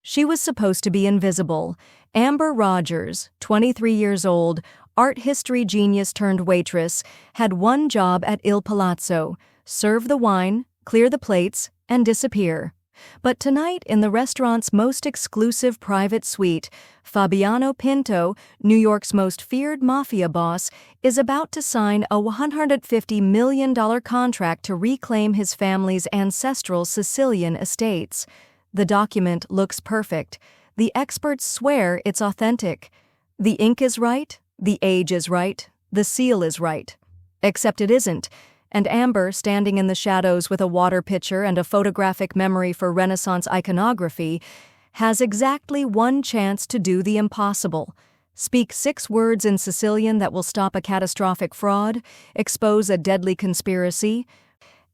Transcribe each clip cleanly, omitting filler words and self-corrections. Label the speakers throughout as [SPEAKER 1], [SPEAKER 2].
[SPEAKER 1] She was supposed to be invisible. Amber Rogers, 23 years old, art history genius turned waitress, had one job at Il Palazzo: serve the wine, clear the plates, and disappear. But tonight, in the restaurant's most exclusive private suite, Fabiano Pinto, New York's most feared mafia boss, is about to sign a $150 million contract to reclaim his family's ancestral Sicilian estates. The document looks perfect. The experts swear it's authentic. The ink is right, the age is right, the seal is right. Except it isn't. And Amber, standing in the shadows with a water pitcher and a photographic memory for Renaissance iconography, has exactly one chance to do the impossible: speak 6 words in Sicilian that will stop a catastrophic fraud, expose a deadly conspiracy,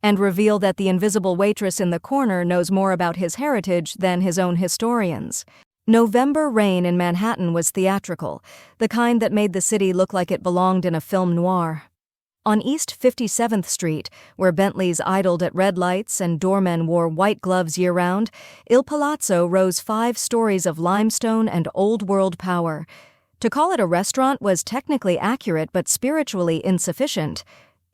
[SPEAKER 1] and reveal that the invisible waitress in the corner knows more about his heritage than his own historians. November rain in Manhattan was theatrical, the kind that made the city look like it belonged in a film noir. On East 57th Street, where Bentleys idled at red lights and doormen wore white gloves year-round, Il Palazzo rose 5 stories of limestone and old-world power. To call it a restaurant was technically accurate but spiritually insufficient.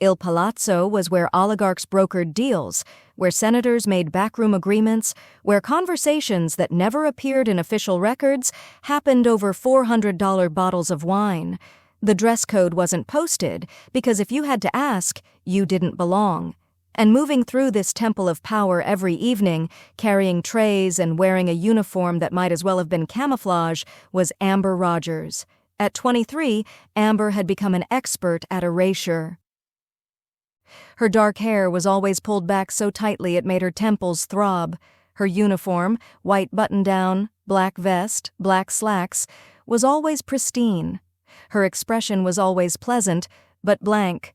[SPEAKER 1] Il Palazzo was where oligarchs brokered deals, where senators made backroom agreements, where conversations that never appeared in official records happened over $400 bottles of wine. The dress code wasn't posted, because if you had to ask, you didn't belong. And moving through this temple of power every evening, carrying trays and wearing a uniform that might as well have been camouflage, was Amber Rogers. At 23, Amber had become an expert at erasure. Her dark hair was always pulled back so tightly it made her temples throb. Her uniform, white button-down, black vest, black slacks, was always pristine. Her expression was always pleasant, but blank.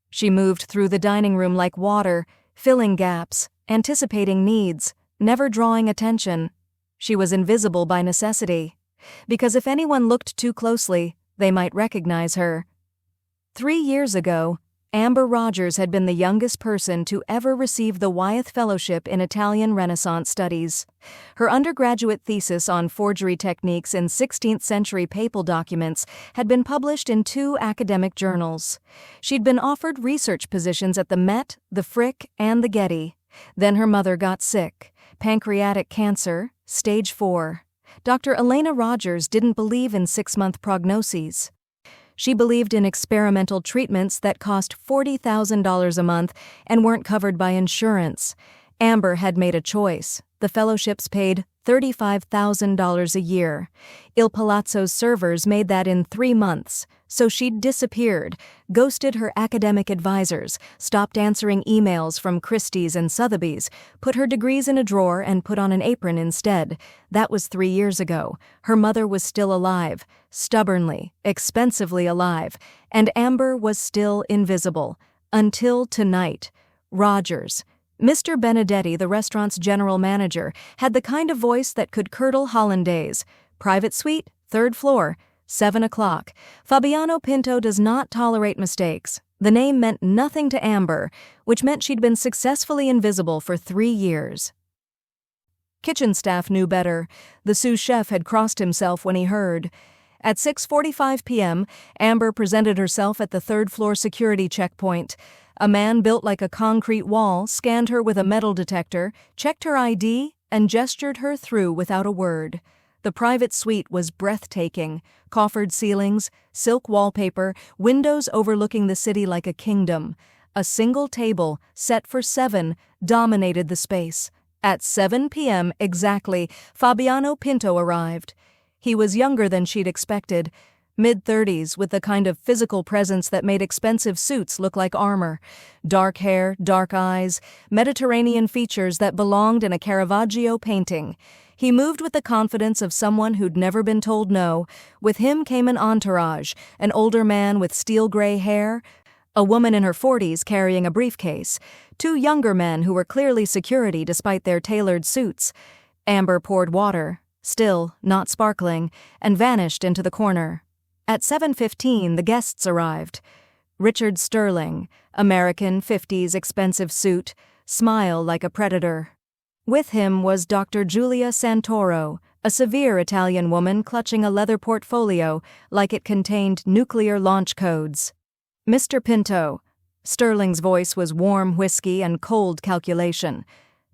[SPEAKER 1] She moved through the dining room like water, filling gaps, anticipating needs, never drawing attention. She was invisible by necessity, because if anyone looked too closely, they might recognize her. 3 years ago, Amber Rogers had been the youngest person to ever receive the Wyeth Fellowship in Italian Renaissance Studies. Her undergraduate thesis on forgery techniques in 16th-century papal documents had been published in 2 academic journals. She'd been offered research positions at the Met, the Frick, and the Getty. Then her mother got sick. Pancreatic cancer, stage 4. Dr. Elena Rogers didn't believe in 6-month prognoses. She believed in experimental treatments that cost $40,000 a month and weren't covered by insurance. Amber had made a choice. The fellowships paid $35,000 a year. Il Palazzo's servers made that in 3 months, so she'd disappeared, ghosted her academic advisors, stopped answering emails from Christie's and Sotheby's, put her degrees in a drawer and put on an apron instead. That was 3 years ago. Her mother was still alive, stubbornly, expensively alive, and Amber was still invisible. Until tonight. Rogers, Mr. Benedetti, the restaurant's general manager, had the kind of voice that could curdle hollandaise. Private suite, 3rd floor, 7 o'clock. Fabiano Pinto does not tolerate mistakes. The name meant nothing to Amber, which meant she'd been successfully invisible for 3 years. Kitchen staff knew better. The sous chef had crossed himself when he heard. At 6:45 p.m., Amber presented herself at the 3rd floor security checkpoint. A man built like a concrete wall scanned her with a metal detector, checked her ID, and gestured her through without a word. The private suite was breathtaking. Coffered ceilings, silk wallpaper, windows overlooking the city like a kingdom. A single table, set for 7, dominated the space. At 7 p.m. exactly, Fabiano Pinto arrived. He was younger than she'd expected. Mid-30s, with the kind of physical presence that made expensive suits look like armor. Dark hair, dark eyes, Mediterranean features that belonged in a Caravaggio painting. He moved with the confidence of someone who'd never been told no. With him came an entourage, an older man with steel-gray hair, a woman in her 40s carrying a briefcase, 2 younger men who were clearly security despite their tailored suits. Amber poured water, still, not sparkling, and vanished into the corner. At 7:15, the guests arrived. Richard Sterling, American, 50s, expensive suit, smile like a predator. With him was Dr. Giulia Santoro, a severe Italian woman clutching a leather portfolio like it contained nuclear launch codes. "Mr. Pinto." Sterling's voice was warm whiskey and cold calculation.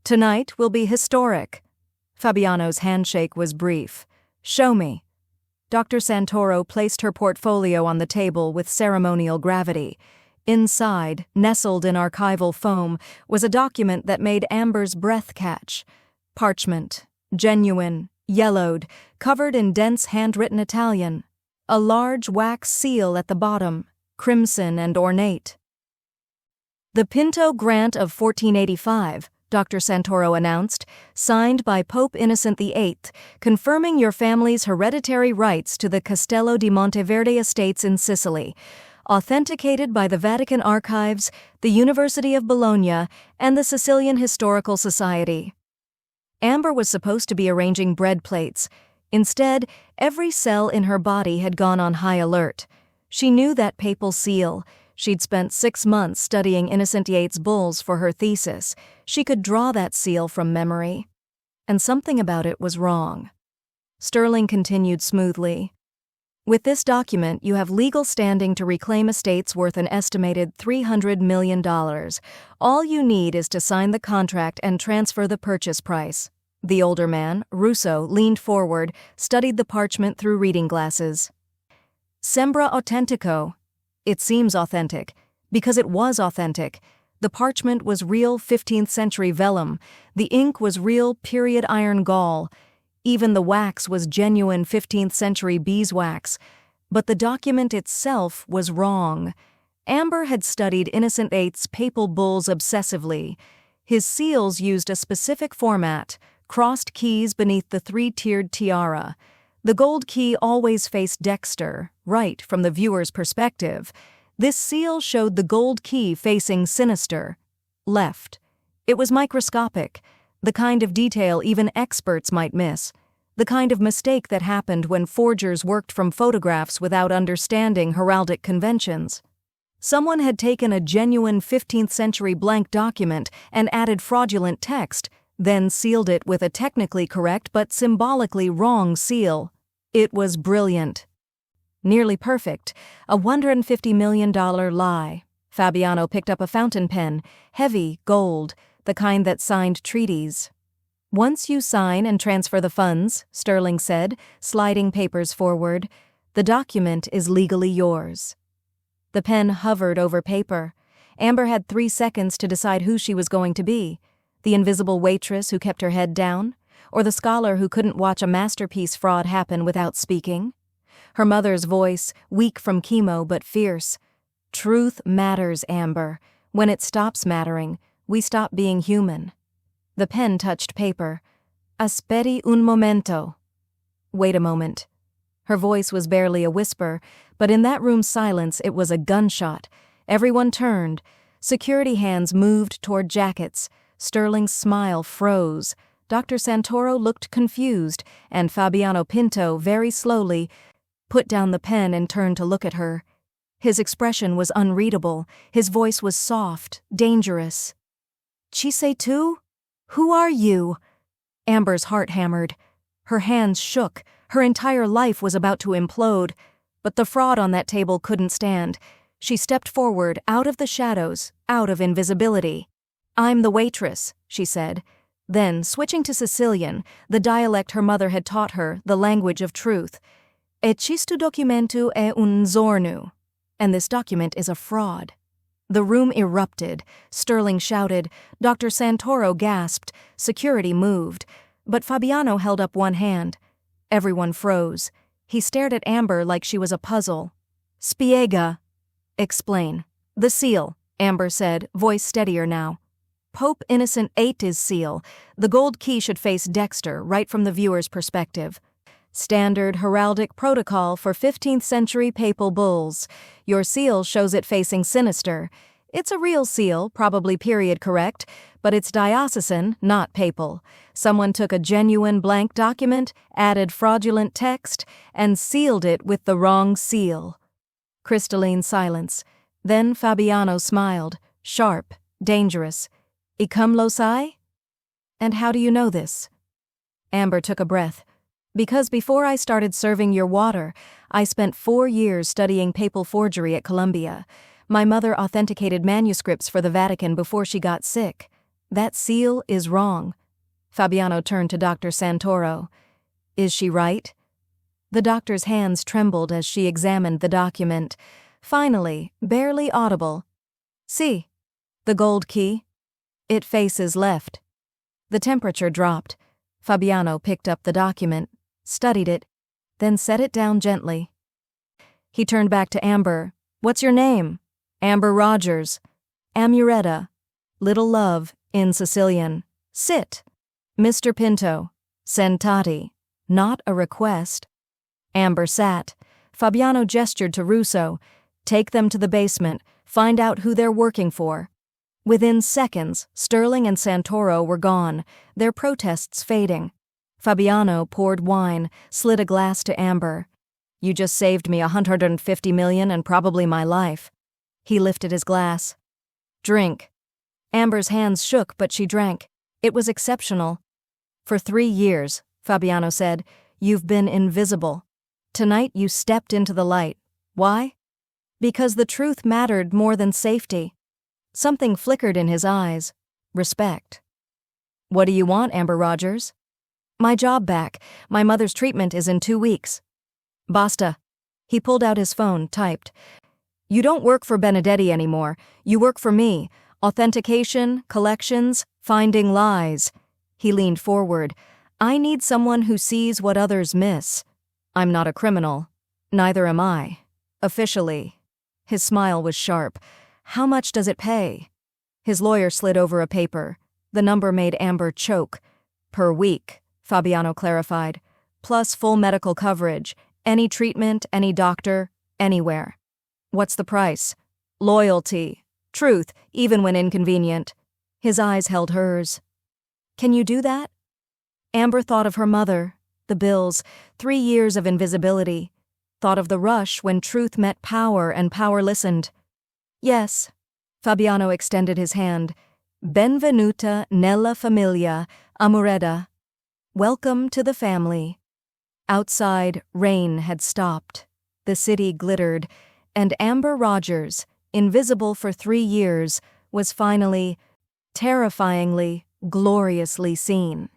[SPEAKER 1] "Tonight will be historic." Fabiano's handshake was brief. "Show me." Dr. Santoro placed her portfolio on the table with ceremonial gravity. Inside, nestled in archival foam, was a document that made Amber's breath catch. Parchment, genuine, yellowed, covered in dense handwritten Italian. A large wax seal at the bottom, crimson and ornate. "The Pinto Grant of 1485, Dr. Santoro announced, signed by Pope Innocent VIII, confirming your family's hereditary rights to the Castello di Monteverde estates in Sicily, authenticated by the Vatican Archives, the University of Bologna, and the Sicilian Historical Society." Amber was supposed to be arranging bread plates. Instead, every cell in her body had gone on high alert. She knew that papal seal. She'd spent 6 months studying Innocent VIII's bulls for her thesis. She could draw that seal from memory. And something about it was wrong. Sterling continued smoothly. "With this document, you have legal standing to reclaim estates worth an estimated $300 million. All you need is to sign the contract and transfer the purchase price." The older man, Russo, leaned forward, studied the parchment through reading glasses. "Sembra autentico." It seems authentic, because it was authentic. The parchment was real 15th century vellum. The ink was real period iron gall. Even the wax was genuine 15th century beeswax. But the document itself was wrong. Amber had studied Innocent VIII's papal bulls obsessively. His seals used a specific format, crossed keys beneath the 3-tiered tiara. The gold key always faced dexter, right from the viewer's perspective. This seal showed the gold key facing sinister, left. It was microscopic, the kind of detail even experts might miss, the kind of mistake that happened when forgers worked from photographs without understanding heraldic conventions. Someone had taken a genuine 15th century blank document and added fraudulent text, then sealed it with a technically correct but symbolically wrong seal. It was brilliant. Nearly perfect, a $150 million lie. Fabiano picked up a fountain pen, heavy, gold, the kind that signed treaties. "Once you sign and transfer the funds," Sterling said, sliding papers forward, "the document is legally yours." The pen hovered over paper. Amber had 3 seconds to decide who she was going to be. The invisible waitress who kept her head down, or the scholar who couldn't watch a masterpiece fraud happen without speaking. Her mother's voice, weak from chemo but fierce. "Truth matters, Amber. When it stops mattering, we stop being human." The pen touched paper. "Aspetti un momento." "Wait a moment." Her voice was barely a whisper, but in that room's silence it was a gunshot. Everyone turned. Security hands moved toward jackets. Sterling's smile froze. Dr. Santoro looked confused, and Fabiano Pinto, very slowly, put down the pen and turned to look at her. His expression was unreadable. His voice was soft, dangerous. "Ci sei tu? Who are you?" Amber's heart hammered. Her hands shook. Her entire life was about to implode. But the fraud on that table couldn't stand. She stepped forward, out of the shadows, out of invisibility. "I'm the waitress," she said. Then, switching to Sicilian, the dialect her mother had taught her, the language of truth. "E questo documento è un zornu." And this document is a fraud. The room erupted. Sterling shouted. Dr. Santoro gasped. Security moved. But Fabiano held up one hand. Everyone froze. He stared at Amber like she was a puzzle. "Spiega." "Explain." "The seal," Amber said, voice steadier now. "Pope Innocent VIII's seal. The gold key should face dexter, right from the viewer's perspective. Standard heraldic protocol for 15th century papal bulls. Your seal shows it facing sinister. It's a real seal, probably period correct, but it's diocesan, not papal. Someone took a genuine blank document, added fraudulent text, and sealed it with the wrong seal." Crystalline silence. Then Fabiano smiled, sharp, dangerous. "E come lo sai?" And how do you know this? Amber took a breath. Because before I started serving your water, I spent 4 years studying papal forgery at Columbia. My mother authenticated manuscripts for the Vatican before she got sick. That seal is wrong. Fabiano turned to Dr. Santoro. Is she right? The doctor's hands trembled as she examined the document. Finally, barely audible. See, the gold key? It faces left. The temperature dropped. Fabiano picked up the document, studied it, then set it down gently. He turned back to Amber. What's your name? Amber Rogers. Amuretta. Little love, in Sicilian. Sit. Mr. Pinto. Sentati. Not a request. Amber sat. Fabiano gestured to Russo. Take them to the basement. Find out who they're working for. Within seconds, Sterling and Santoro were gone, their protests fading. Fabiano poured wine, slid a glass to Amber. You just saved me $150 million and probably my life. He lifted his glass. Drink. Amber's hands shook, but she drank. It was exceptional. For 3 years, Fabiano said, you've been invisible. Tonight you stepped into the light. Why? Because the truth mattered more than safety. Something flickered in his eyes. Respect. What do you want, Amber Rogers? My job back. My mother's treatment is in 2 weeks. Basta. He pulled out his phone, typed. You don't work for Benedetti anymore. You work for me. Authentication, collections, finding lies. He leaned forward. I need someone who sees what others miss. I'm not a criminal. Neither am I. Officially. His smile was sharp. How much does it pay? His lawyer slid over a paper. The number made Amber choke. Per week, Fabiano clarified. Plus full medical coverage. Any treatment, any doctor, anywhere. What's the price? Loyalty. Truth, even when inconvenient. His eyes held hers. Can you do that? Amber thought of her mother, the bills, 3 years of invisibility. Thought of the rush when truth met power and power listened. Yes. Fabiano extended his hand. Benvenuta nella famiglia, Amuretta. Welcome to the family. Outside, rain had stopped. The city glittered, and Amber Rogers, invisible for 3 years, was finally, terrifyingly, gloriously seen.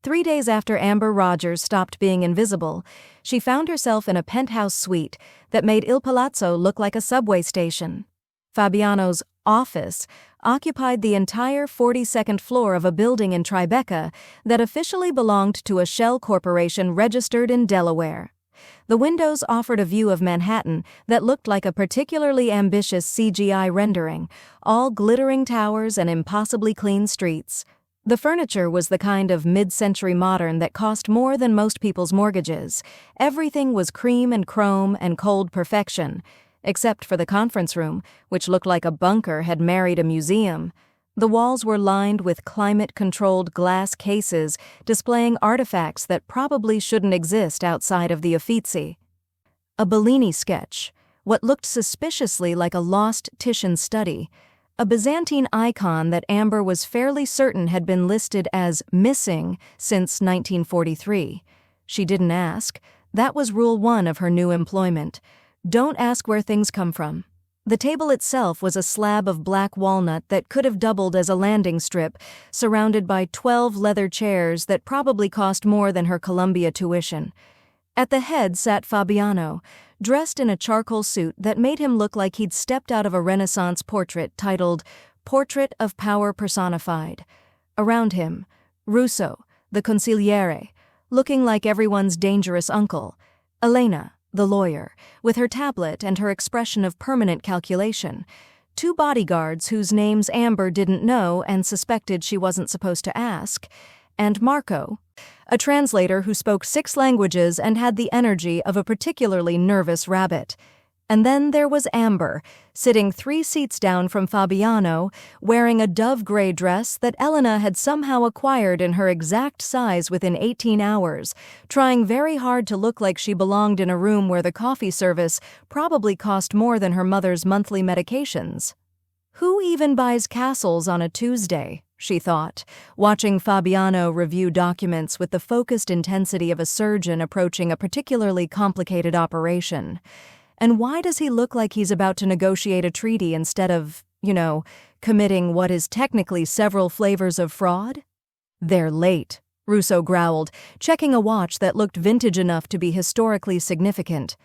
[SPEAKER 1] 3 days after Amber Rogers stopped being invisible, she found herself in a penthouse suite that made Il Palazzo look like a subway station. Fabiano's office occupied the entire 42nd floor of a building in Tribeca that officially belonged to a shell corporation registered in Delaware. The windows offered a view of Manhattan that looked like a particularly ambitious CGI rendering, all glittering towers and impossibly clean streets. The furniture was the kind of mid-century modern that cost more than most people's mortgages. Everything was cream and chrome and cold perfection, except for the conference room, which looked like a bunker had married a museum. The walls were lined with climate-controlled glass cases displaying artifacts that probably shouldn't exist outside of the Uffizi. A Bellini sketch, what looked suspiciously like a lost Titian study, a Byzantine icon that Amber was fairly certain had been listed as missing since 1943. She didn't ask. That was Rule 1 of her new employment. Don't ask where things come from. The table itself was a slab of black walnut that could have doubled as a landing strip, surrounded by 12 leather chairs that probably cost more than her Columbia tuition. At the head sat Fabiano, dressed in a charcoal suit that made him look like he'd stepped out of a Renaissance portrait titled Portrait of Power Personified. Around him, Russo, the consigliere, looking like everyone's dangerous uncle, Elena, the lawyer, with her tablet and her expression of permanent calculation, 2 bodyguards whose names Amber didn't know and suspected she wasn't supposed to ask, and Marco, a translator who spoke 6 languages and had the energy of a particularly nervous rabbit. And then there was Amber, sitting 3 seats down from Fabiano, wearing a dove-gray dress that Elena had somehow acquired in her exact size within 18 hours, trying very hard to look like she belonged in a room where the coffee service probably cost more than her mother's monthly medications. Who even buys castles on a Tuesday? She thought, watching Fabiano review documents with the focused intensity of a surgeon approaching a particularly complicated operation. And why does he look like he's about to negotiate a treaty instead of, committing what is technically several flavors of fraud? They're late, Russo growled, checking a watch that looked vintage enough to be historically significant.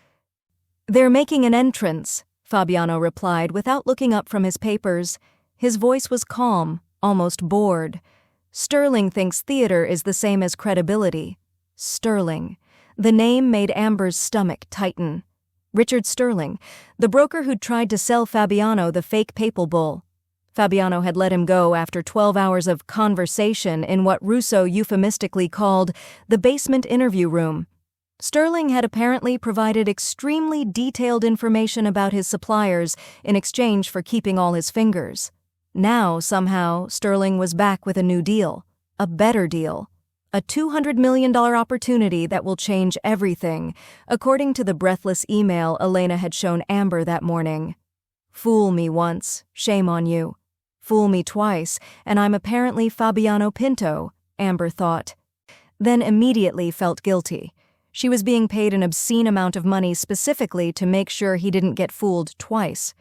[SPEAKER 1] They're making an entrance, Fabiano replied without looking up from his papers. His voice was calm, almost bored. Sterling thinks theater is the same as credibility. Sterling. The name made Amber's stomach tighten. Richard Sterling, the broker who'd tried to sell Fabiano the fake papal bull. Fabiano had let him go after 12 hours of conversation in what Russo euphemistically called the basement interview room. Sterling had apparently provided extremely detailed information about his suppliers in exchange for keeping all his fingers. Now, somehow, Sterling was back with a new deal, a better deal, a $200 million opportunity that will change everything, according to the breathless email Elena had shown Amber that morning. Fool me once, shame on you. Fool me twice, and I'm apparently Fabiano Pinto, Amber thought. Then immediately felt guilty. She was being paid an obscene amount of money specifically to make sure he didn't get fooled twice.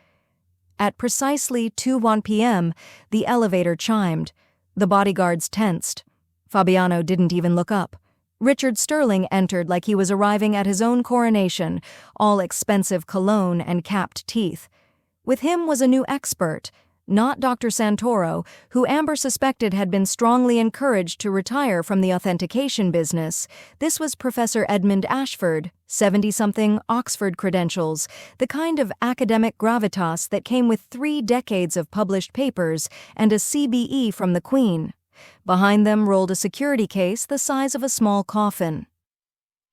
[SPEAKER 1] At precisely 2:01 p.m., the elevator chimed. The bodyguards tensed. Fabiano didn't even look up. Richard Sterling entered like he was arriving at his own coronation, all expensive cologne and capped teeth. With him was a new expert, not Dr. Santoro, who Amber suspected had been strongly encouraged to retire from the authentication business. This was Professor Edmund Ashford, 70-something, Oxford credentials, the kind of academic gravitas that came with 3 decades of published papers and a CBE from the Queen. Behind them rolled a security case the size of a small coffin.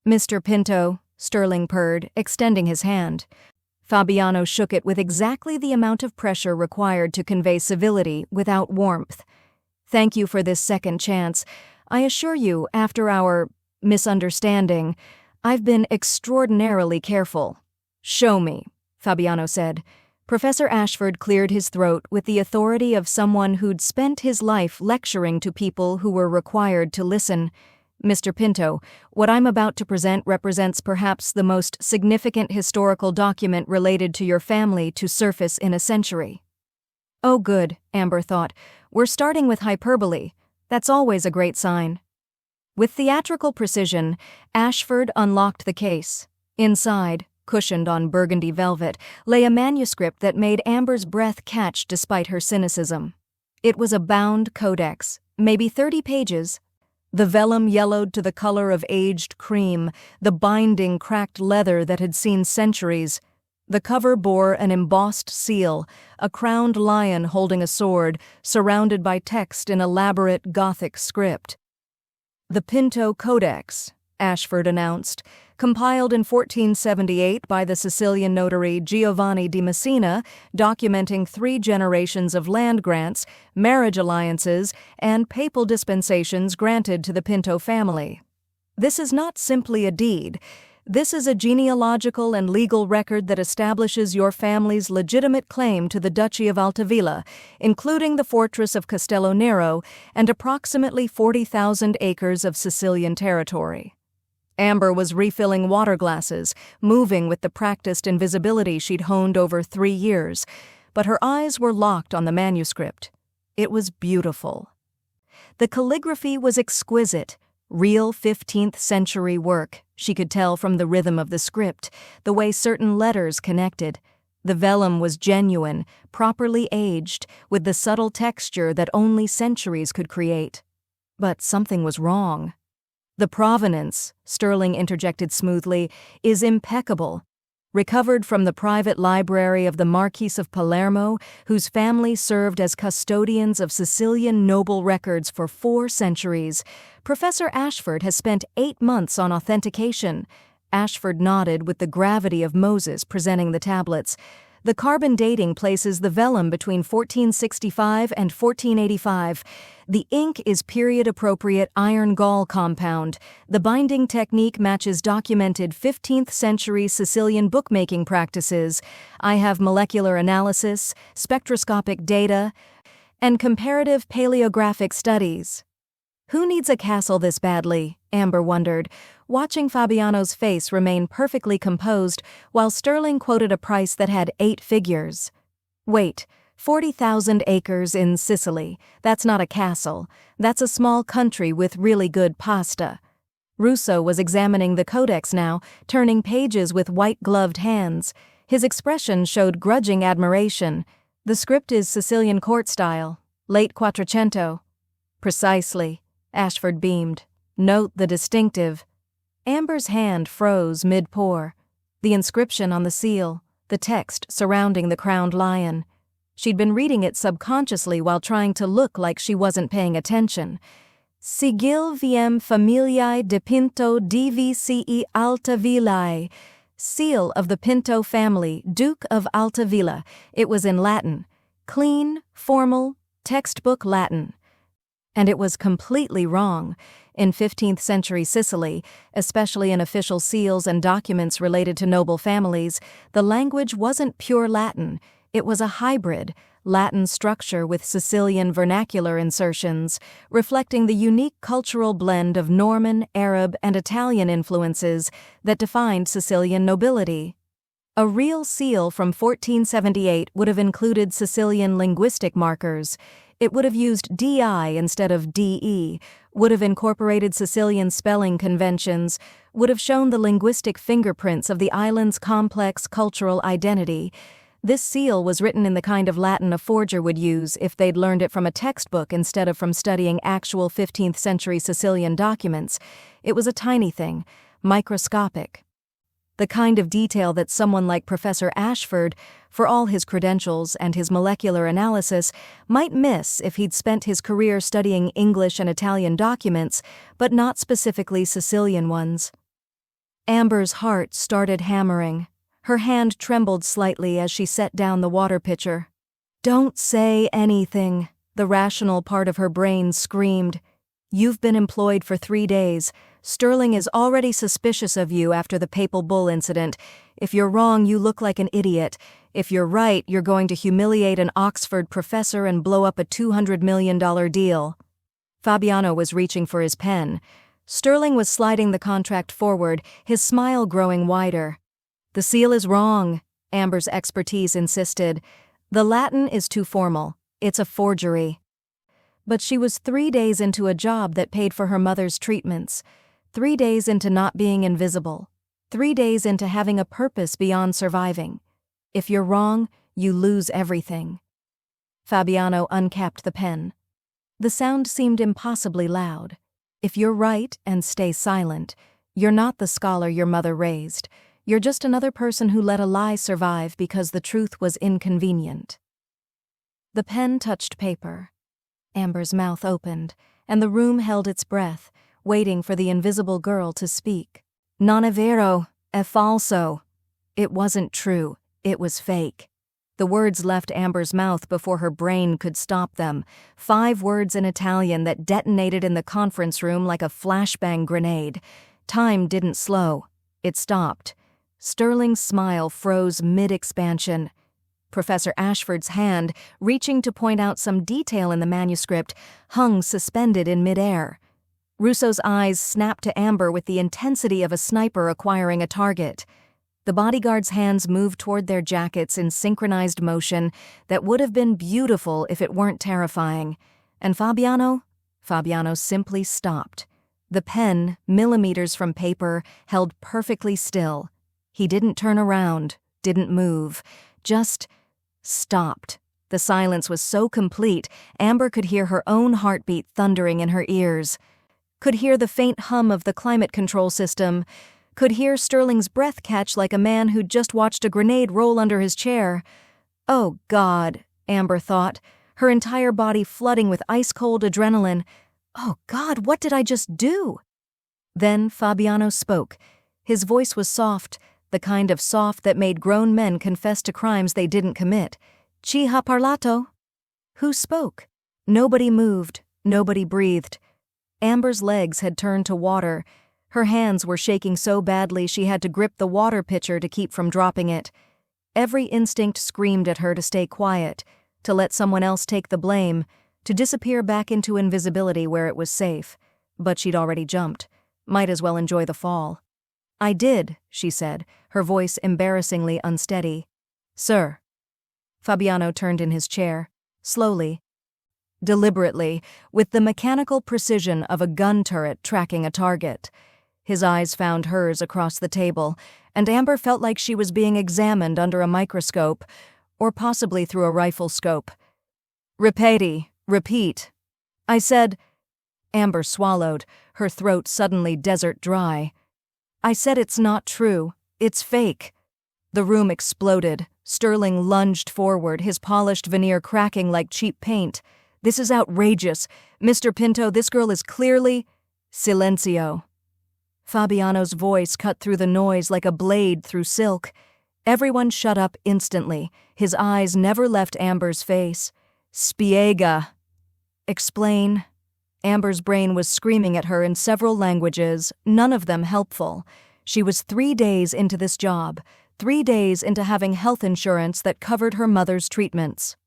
[SPEAKER 1] "Mr. Pinto," Sterling purred, extending his hand. Fabiano shook it with exactly the amount of pressure required to convey civility without warmth. "Thank you for this second chance. I assure you, after our misunderstanding, I've been extraordinarily careful." "Show me," Fabiano said. Professor Ashford cleared his throat with the authority of someone who'd spent his life lecturing to people who were required to listen. "Mr. Pinto, what I'm about to present represents perhaps the most significant historical document related to your family to surface in a century." "Oh good," Amber thought. "We're starting with hyperbole. That's always a great sign." With theatrical precision, Ashford unlocked the case. Inside, cushioned on burgundy velvet, lay a manuscript that made Amber's breath catch despite her cynicism. It was a bound codex, maybe 30 pages. The vellum yellowed to the color of aged cream, the binding cracked leather that had seen centuries. The cover bore an embossed seal, a crowned lion holding a sword, surrounded by text in elaborate Gothic script. "The Pinto Codex," Ashford announced, compiled in 1478 by the Sicilian notary Giovanni di Messina, documenting 3 generations of land grants, marriage alliances, and papal dispensations granted to the Pinto family. This is not simply a deed. This is a genealogical and legal record that establishes your family's legitimate claim to the Duchy of Altavilla, including the fortress of Castello Nero and approximately 40,000 acres of Sicilian territory. Amber was refilling water glasses, moving with the practiced invisibility she'd honed over 3 years, but her eyes were locked on the manuscript. It was beautiful. The calligraphy was exquisite, real 15th century work. She could tell from the rhythm of the script, the way certain letters connected. The vellum was genuine, properly aged, with the subtle texture that only centuries could create. But something was wrong. "The provenance," Sterling interjected smoothly, "is impeccable. Recovered from the private library of the Marquis of Palermo, whose family served as custodians of Sicilian noble records for 4 centuries. Professor Ashford has spent 8 months on authentication." Ashford nodded with the gravity of Moses presenting the tablets. The carbon dating places the vellum between 1465 and 1485. The ink is period-appropriate iron gall compound. The binding technique matches documented 15th century Sicilian bookmaking practices. I have molecular analysis, spectroscopic data, and comparative paleographic studies. Who needs a castle this badly? Amber wondered, watching Fabiano's face remain perfectly composed while Sterling quoted a price that had 8 figures. Wait, 40,000 acres in Sicily. That's not a castle. That's a small country with really good pasta. Russo was examining the codex now, turning pages with white-gloved hands. His expression showed grudging admiration. The script is Sicilian court style, late Quattrocento. Precisely. Ashford beamed. Note the distinctive. Amber's hand froze mid-pour. The inscription on the seal, the text surrounding the crowned lion. She'd been reading it subconsciously while trying to look like she wasn't paying attention. Sigil viem familiae de Pinto dvce Altavillae. Seal of the Pinto family, Duke of Altavilla. It was in Latin. Clean, formal, textbook Latin. And it was completely wrong. In 15th century Sicily, especially in official seals and documents related to noble families, the language wasn't pure Latin. It was a hybrid, Latin structure with Sicilian vernacular insertions, reflecting the unique cultural blend of Norman, Arab, and Italian influences that defined Sicilian nobility. A real seal from 1478 would have included Sicilian linguistic markers. It would have used DI instead of DE, would have incorporated Sicilian spelling conventions, would have shown the linguistic fingerprints of the island's complex cultural identity. This seal was written in the kind of Latin a forger would use if they'd learned it from a textbook instead of from studying actual 15th century Sicilian documents. It was a tiny thing, microscopic. The kind of detail that someone like Professor Ashford, for all his credentials and his molecular analysis, might miss if he'd spent his career studying English and Italian documents, but not specifically Sicilian ones. Amber's heart started hammering. Her hand trembled slightly as she set down the water pitcher. "Don't say anything," the rational part of her brain screamed. "You've been employed for 3 days. Sterling is already suspicious of you after the Papal Bull incident. If you're wrong, you look like an idiot. If you're right, you're going to humiliate an Oxford professor and blow up a $200 million deal." Fabiano was reaching for his pen. Sterling was sliding the contract forward, his smile growing wider. "The seal is wrong," Amber's expertise insisted. "The Latin is too formal. It's a forgery." But she was 3 days into a job that paid for her mother's treatments. 3 days into not being invisible. 3 days into having a purpose beyond surviving. If you're wrong, you lose everything. Fabiano uncapped the pen. The sound seemed impossibly loud. If you're right and stay silent, you're not the scholar your mother raised. You're just another person who let a lie survive because the truth was inconvenient. The pen touched paper. Amber's mouth opened, and the room held its breath, waiting for the invisible girl to speak. "Non è vero, è falso." It wasn't true, it was fake. The words left Amber's mouth before her brain could stop them. 5 words in Italian that detonated in the conference room like a flashbang grenade. Time didn't slow. It stopped. Sterling's smile froze mid-expansion. Professor Ashford's hand, reaching to point out some detail in the manuscript, hung suspended in midair. Russo's eyes snapped to Amber with the intensity of a sniper acquiring a target. The bodyguard's hands moved toward their jackets in synchronized motion that would have been beautiful if it weren't terrifying. And Fabiano simply stopped. The pen, millimeters from paper, held perfectly still. He didn't turn around, didn't move, just stopped. The silence was so complete, Amber could hear her own heartbeat thundering in her ears. Could hear the faint hum of the climate control system. Could hear Sterling's breath catch like a man who'd just watched a grenade roll under his chair. Oh God, Amber thought, her entire body flooding with ice-cold adrenaline. Oh God, what did I just do? Then Fabiano spoke. His voice was soft, the kind of soft that made grown men confess to crimes they didn't commit. Chi ha parlato? Who spoke? Nobody moved, nobody breathed. Amber's legs had turned to water. Her hands were shaking so badly she had to grip the water pitcher to keep from dropping it. Every instinct screamed at her to stay quiet, to let someone else take the blame, to disappear back into invisibility where it was safe. But she'd already jumped. Might as well enjoy the fall. "I did," she said, her voice embarrassingly unsteady. "Sir." Fabiano turned in his chair, slowly, deliberately, with the mechanical precision of a gun turret tracking a target. His eyes found hers across the table, and Amber felt like she was being examined under a microscope, or possibly through a rifle scope. "Ripeti, repeat." "I said—" Amber swallowed, her throat suddenly desert dry. "I said it's not true. It's fake." The room exploded. Sterling lunged forward, his polished veneer cracking like cheap paint. "This is outrageous. Mr. Pinto, this girl is clearly—" "Silencio." Fabiano's voice cut through the noise like a blade through silk. Everyone shut up instantly. His eyes never left Amber's face. "Spiega." "Explain." Amber's brain was screaming at her in several languages, none of them helpful. She was 3 days into this job, 3 days into having health insurance that covered her mother's treatments.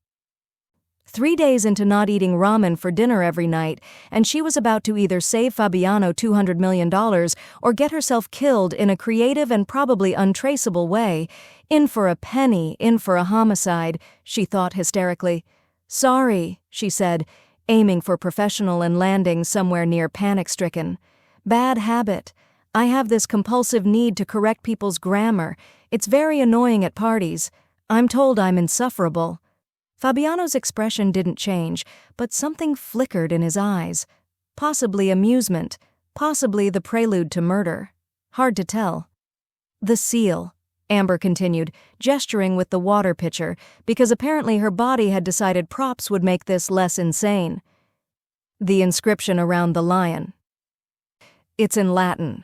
[SPEAKER 1] 3 days into not eating ramen for dinner every night, and she was about to either save Fabiano $200 million or get herself killed in a creative and probably untraceable way. In for a penny, in for a homicide, she thought hysterically. "Sorry," she said, aiming for professional and landing somewhere near panic-stricken. "Bad habit. I have this compulsive need to correct people's grammar. It's very annoying at parties. I'm told I'm insufferable." Fabiano's expression didn't change, but something flickered in his eyes. Possibly amusement, possibly the prelude to murder. Hard to tell. "The seal," Amber continued, gesturing with the water pitcher, because apparently her body had decided props would make this less insane. "The inscription around the lion. It's in Latin."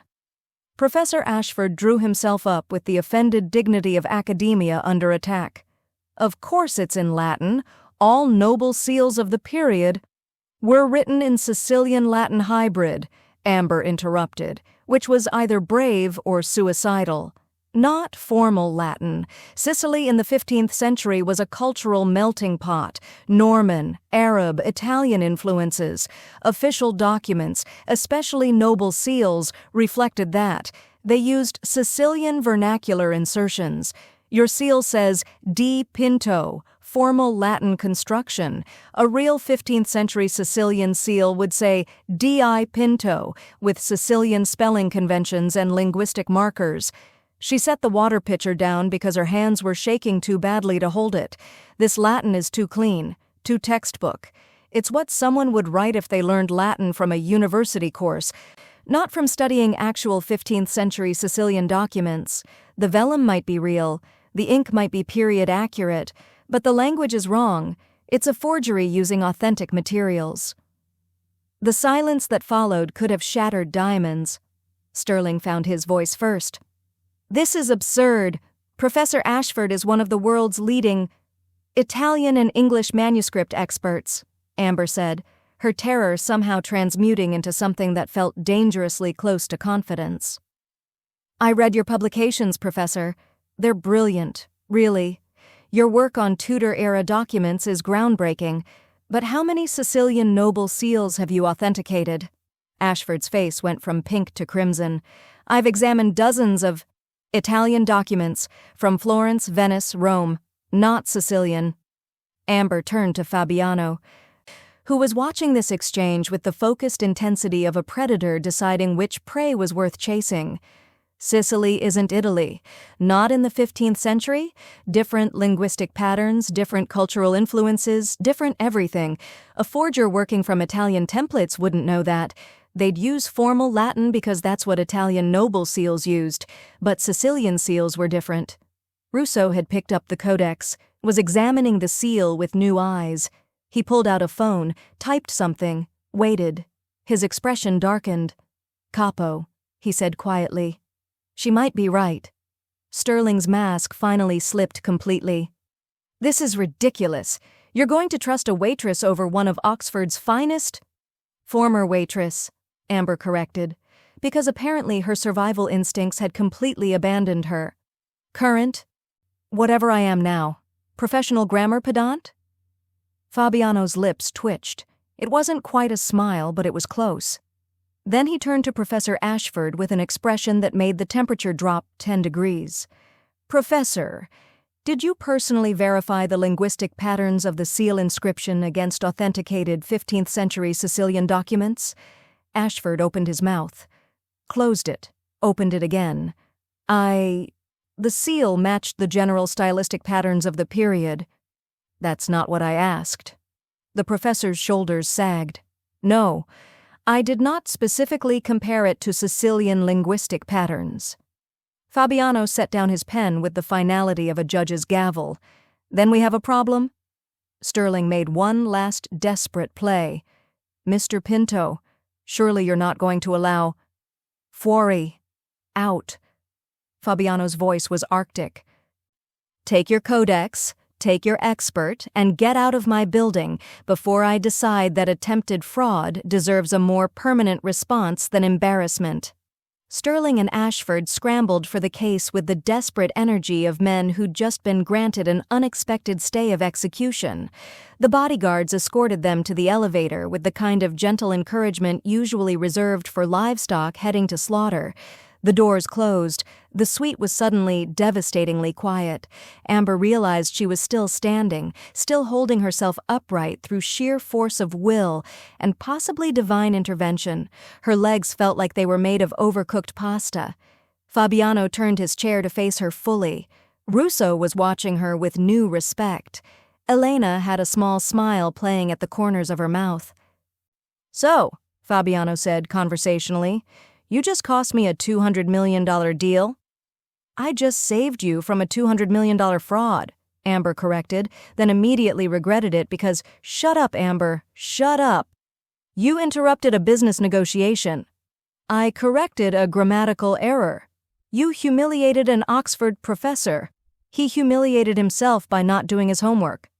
[SPEAKER 1] Professor Ashford drew himself up with the offended dignity of academia under attack. "Of course it's in Latin. All noble seals of the period were written in Sicilian Latin hybrid," Amber interrupted, which was either brave or suicidal. "Not formal Latin. Sicily in the 15th century was a cultural melting pot. Norman, Arab, Italian influences. Official documents, especially noble seals, reflected that. They used Sicilian vernacular insertions. Your seal says Di Pinto, formal Latin construction. A real 15th century Sicilian seal would say Di Pinto, with Sicilian spelling conventions and linguistic markers." She set the water pitcher down because her hands were shaking too badly to hold it. "This Latin is too clean, too textbook. It's what someone would write if they learned Latin from a university course, not from studying actual 15th century Sicilian documents. The vellum might be real, the ink might be period accurate, but the language is wrong. It's a forgery using authentic materials." The silence that followed could have shattered diamonds. Sterling found his voice first. "This is absurd. Professor Ashford is one of the world's leading Italian and English manuscript experts," Amber said, her terror somehow transmuting into something that felt dangerously close to confidence. "I read your publications, Professor. They're brilliant, really. Your work on Tudor-era documents is groundbreaking, but how many Sicilian noble seals have you authenticated?" Ashford's face went from pink to crimson. "I've examined dozens of Italian documents, from Florence, Venice, Rome, not Sicilian." Amber turned to Fabiano, who was watching this exchange with the focused intensity of a predator deciding which prey was worth chasing. "Sicily isn't Italy. Not in the 15th century. Different linguistic patterns, different cultural influences, different everything. A forger working from Italian templates wouldn't know that. They'd use formal Latin because that's what Italian noble seals used, but Sicilian seals were different." Russo had picked up the codex, was examining the seal with new eyes. He pulled out a phone, typed something, waited. His expression darkened. "Capo," he said quietly. "She might be right." Sterling's mask finally slipped completely. "This is ridiculous. You're going to trust a waitress over one of Oxford's finest?" "Former waitress," Amber corrected, because apparently her survival instincts had completely abandoned her. "Current? Whatever I am now. Professional grammar pedant?" Fabiano's lips twitched. It wasn't quite a smile, but it was close. Then he turned to Professor Ashford with an expression that made the temperature drop 10 degrees. "Professor, did you personally verify the linguistic patterns of the seal inscription against authenticated 15th century Sicilian documents?" Ashford opened his mouth, closed it, opened it again. The seal matched the general stylistic patterns of the period." "That's not what I asked." The professor's shoulders sagged. "No, I did not specifically compare it to Sicilian linguistic patterns." Fabiano set down his pen with the finality of a judge's gavel. "Then we have a problem?" Sterling made one last desperate play. "Mr. Pinto, surely you're not going to allow—" "Fuori. Out." Fabiano's voice was arctic. "Take your codex, take your expert, and get out of my building before I decide that attempted fraud deserves a more permanent response than embarrassment." Sterling and Ashford scrambled for the case with the desperate energy of men who'd just been granted an unexpected stay of execution. The bodyguards escorted them to the elevator with the kind of gentle encouragement usually reserved for livestock heading to slaughter. The doors closed. The suite was suddenly devastatingly quiet. Amber realized she was still standing, still holding herself upright through sheer force of will and possibly divine intervention. Her legs felt like they were made of overcooked pasta. Fabiano turned his chair to face her fully. Russo was watching her with new respect. Elena had a small smile playing at the corners of her mouth. "So," Fabiano said conversationally, "you just cost me a $200 million deal?" "I just saved you from a $200 million fraud," Amber corrected, then immediately regretted it because, "Shut up, Amber, shut up. You interrupted a business negotiation." "I corrected a grammatical error. You humiliated an Oxford professor. He humiliated himself by not doing his homework."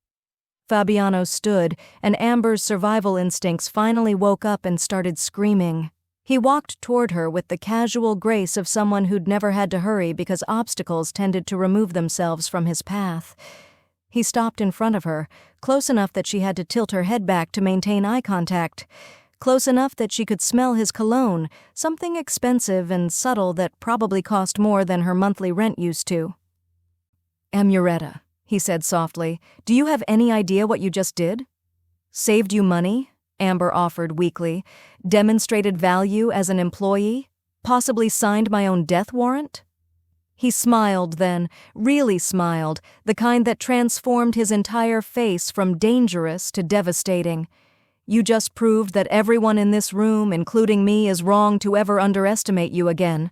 [SPEAKER 1] Fabiano stood, and Amber's survival instincts finally woke up and started screaming. He walked toward her with the casual grace of someone who'd never had to hurry because obstacles tended to remove themselves from his path. He stopped in front of her, close enough that she had to tilt her head back to maintain eye contact, close enough that she could smell his cologne, something expensive and subtle that probably cost more than her monthly rent used to. "Amuretta," he said softly, "do you have any idea what you just did?" "Saved you money?" Amber offered weakly. "Demonstrated value as an employee? Possibly signed my own death warrant?" He smiled then, really smiled, the kind that transformed his entire face from dangerous to devastating. "You just proved that everyone in this room, including me, is wrong to ever underestimate you again."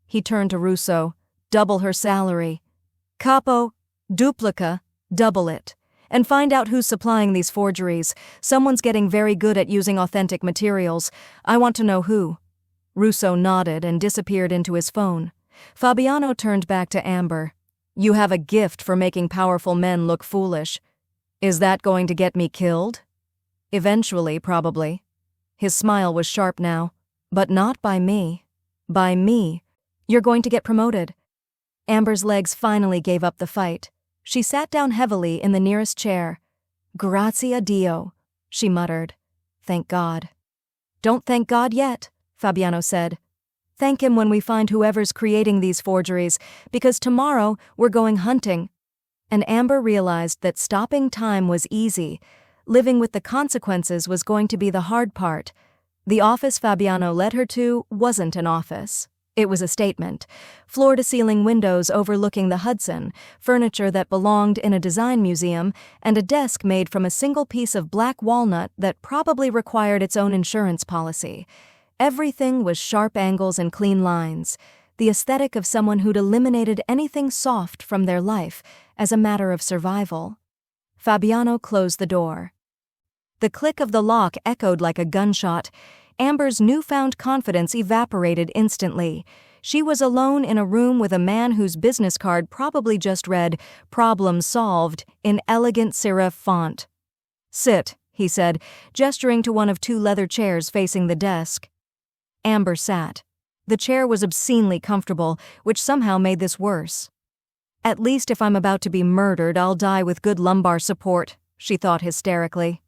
[SPEAKER 1] He turned to Russo. "Double her salary. Capo, duplica, double it. And find out who's supplying these forgeries. Someone's getting very good at using authentic materials. I want to know who." Russo nodded and disappeared into his phone. Fabiano turned back to Amber. "You have a gift for making powerful men look foolish. Is that going to get me killed?" "Eventually, probably." His smile was sharp now. "But not by me. By me. You're going to get promoted." Amber's legs finally gave up the fight. She sat down heavily in the nearest chair. "Grazie a Dio," she muttered. "Thank God." "Don't thank God yet," Fabiano said. "Thank him when we find whoever's creating these forgeries, because tomorrow we're going hunting." And Amber realized that stopping time was easy. Living with the consequences was going to be the hard part. The office Fabiano led her to wasn't an office. It was a statement. Floor-to-ceiling windows overlooking the Hudson, furniture that belonged in a design museum, and a desk made from a single piece of black walnut that probably required its own insurance policy. Everything was sharp angles and clean lines, the aesthetic of someone who'd eliminated anything soft from their life as a matter of survival. Fabiano closed the door. The click of the lock echoed like a gunshot. Amber's newfound confidence evaporated instantly. She was alone in a room with a man whose business card probably just read, "Problem solved," in elegant serif font. "Sit," he said, gesturing to one of two leather chairs facing the desk. Amber sat. The chair was obscenely comfortable, which somehow made this worse. "At least if I'm about to be murdered, I'll die with good lumbar support," she thought hysterically.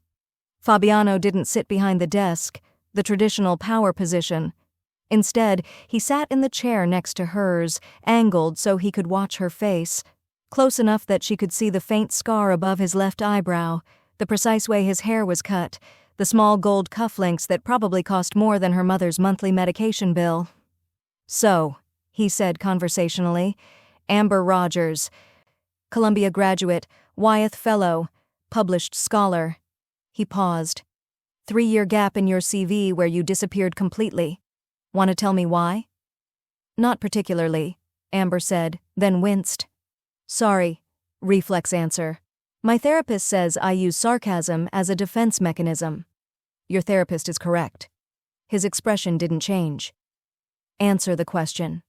[SPEAKER 1] Fabiano didn't sit behind the desk, the traditional power position. Instead, he sat in the chair next to hers, angled so he could watch her face, close enough that she could see the faint scar above his left eyebrow, the precise way his hair was cut, the small gold cufflinks that probably cost more than her mother's monthly medication bill. "So," he said conversationally, "Amber Rogers, Columbia graduate, Wyeth Fellow, published scholar." He paused. "3-year gap in your CV where you disappeared completely. Want to tell me why?" "Not particularly," Amber said, then winced. "Sorry," reflex answer. "My therapist says I use sarcasm as a defense mechanism." "Your therapist is correct." His expression didn't change. "Answer the question."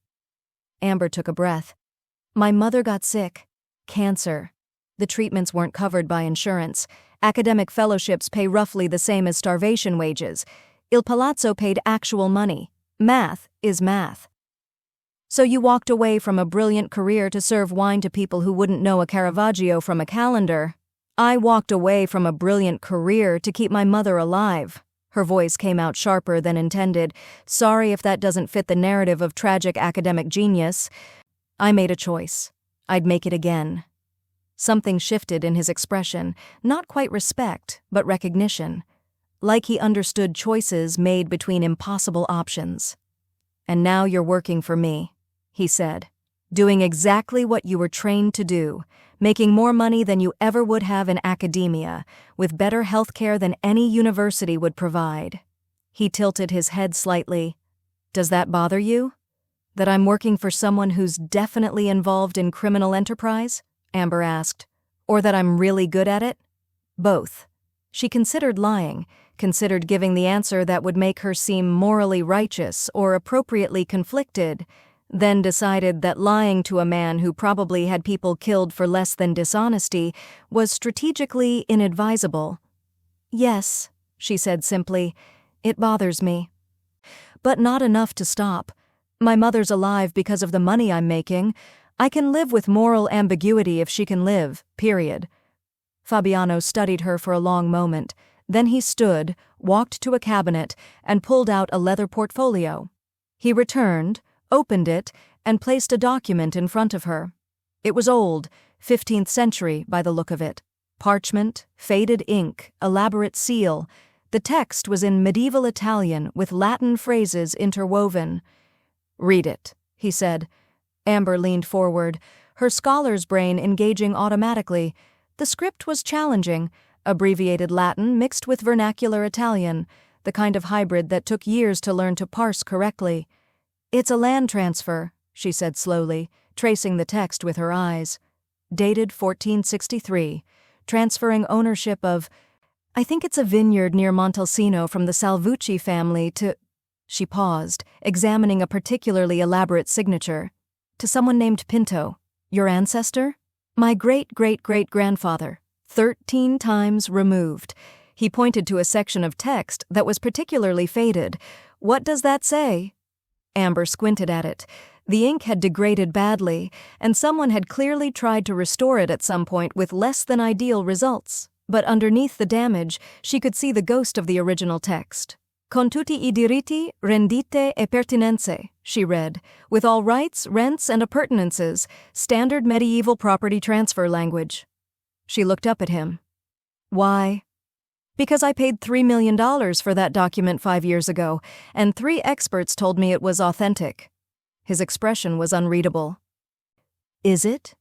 [SPEAKER 1] Amber took a breath. "My mother got sick. Cancer. The treatments weren't covered by insurance. Academic fellowships pay roughly the same as starvation wages. Il Palazzo paid actual money. Math is math." "So you walked away from a brilliant career to serve wine to people who wouldn't know a Caravaggio from a calendar." "I walked away from a brilliant career to keep my mother alive." Her voice came out sharper than intended. "Sorry if that doesn't fit the narrative of tragic academic genius. I made a choice. I'd make it again." Something shifted in his expression, not quite respect, but recognition. Like he understood choices made between impossible options. "And now you're working for me," he said. "Doing exactly what you were trained to do, making more money than you ever would have in academia, with better healthcare than any university would provide." He tilted his head slightly. "Does that bother you? That I'm working for someone who's definitely involved in criminal enterprise?" Amber asked. "Or that I'm really good at it?" "Both." She considered lying, considered giving the answer that would make her seem morally righteous or appropriately conflicted, then decided that lying to a man who probably had people killed for less than dishonesty was strategically inadvisable. "Yes," she said simply, "it bothers me. But not enough to stop. My mother's alive because of the money I'm making. I can live with moral ambiguity if she can live, period." Fabiano studied her for a long moment. Then he stood, walked to a cabinet, and pulled out a leather portfolio. He returned, opened it, and placed a document in front of her. It was old, 15th century by the look of it. Parchment, faded ink, elaborate seal. The text was in medieval Italian with Latin phrases interwoven. "Read it," he said. Amber leaned forward, her scholar's brain engaging automatically. The script was challenging, abbreviated Latin mixed with vernacular Italian, the kind of hybrid that took years to learn to parse correctly. "It's a land transfer," she said slowly, tracing the text with her eyes. "Dated 1463, transferring ownership of, I think it's a vineyard near Montalcino from the Salvucci family to—" She paused, examining a particularly elaborate signature. "To someone named Pinto. Your ancestor?" "My great-great-great-grandfather. 13 times removed." He pointed to a section of text that was particularly faded. "What does that say?" Amber squinted at it. The ink had degraded badly, and someone had clearly tried to restore it at some point with less than ideal results. But underneath the damage, she could see the ghost of the original text. "Con tutti I diritti, rendite e pertinenze," she read, "with all rights, rents, and appurtenances, standard medieval property transfer language." She looked up at him. "Why?" "Because I paid $3 million for that document 5 years ago, and 3 experts told me it was authentic." His expression was unreadable. "Is it?"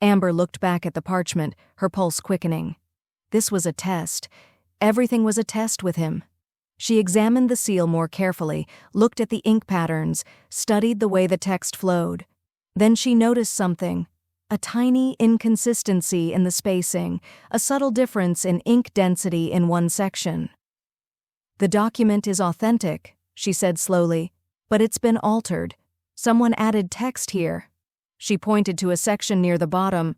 [SPEAKER 1] Amber looked back at the parchment, her pulse quickening. This was a test. Everything was a test with him. She examined the seal more carefully, looked at the ink patterns, studied the way the text flowed. Then she noticed something. A tiny inconsistency in the spacing, a subtle difference in ink density in one section. "The document is authentic," she said slowly, "but it's been altered. Someone added text here. She pointed to a section near the bottom.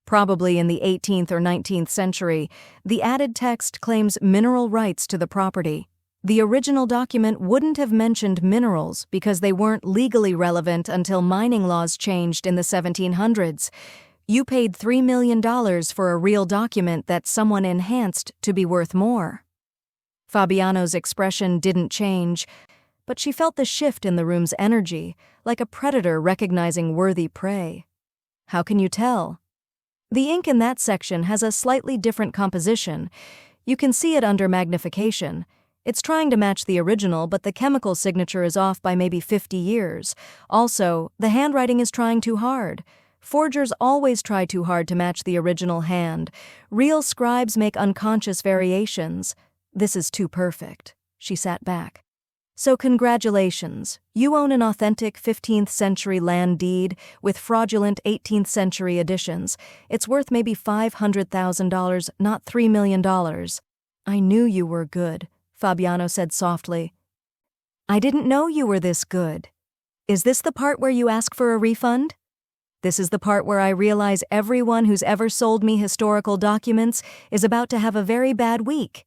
[SPEAKER 1] Probably in the 18th or 19th century, the added text claims mineral rights to the property. The original document wouldn't have mentioned minerals because they weren't legally relevant until mining laws changed in the 1700s. You paid $3 million for a real document that someone enhanced to be worth more. Fabiano's expression didn't change, but she felt the shift in the room's energy, like a predator recognizing worthy prey. How can you tell? The ink in that section has a slightly different composition. You can see it under magnification. It's trying to match the original, but the chemical signature is off by maybe 50 years. Also, the handwriting is trying too hard. Forgers always try too hard to match the original hand. Real scribes make unconscious variations. This is too perfect. She sat back. So congratulations, you own an authentic 15th century land deed with fraudulent 18th century additions. It's worth maybe $500,000, not $3 million. I knew you were good, Fabiano said softly. I didn't know you were this good. Is this the part where you ask for a refund? This is the part where I realize everyone who's ever sold me historical documents is about to have a very bad week.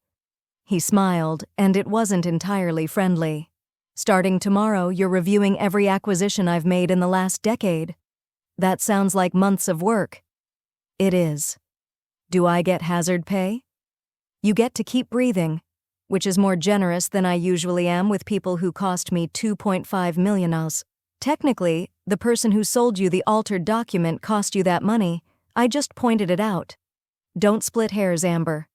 [SPEAKER 1] He smiled, and it wasn't entirely friendly. Starting tomorrow, you're reviewing every acquisition I've made in the last decade. That sounds like months of work. It is. Do I get hazard pay? You get to keep breathing, which is more generous than I usually am with people who cost me $2.5 million. Technically, the person who sold you the altered document cost you that money. I just pointed it out. Don't split hairs, Amber.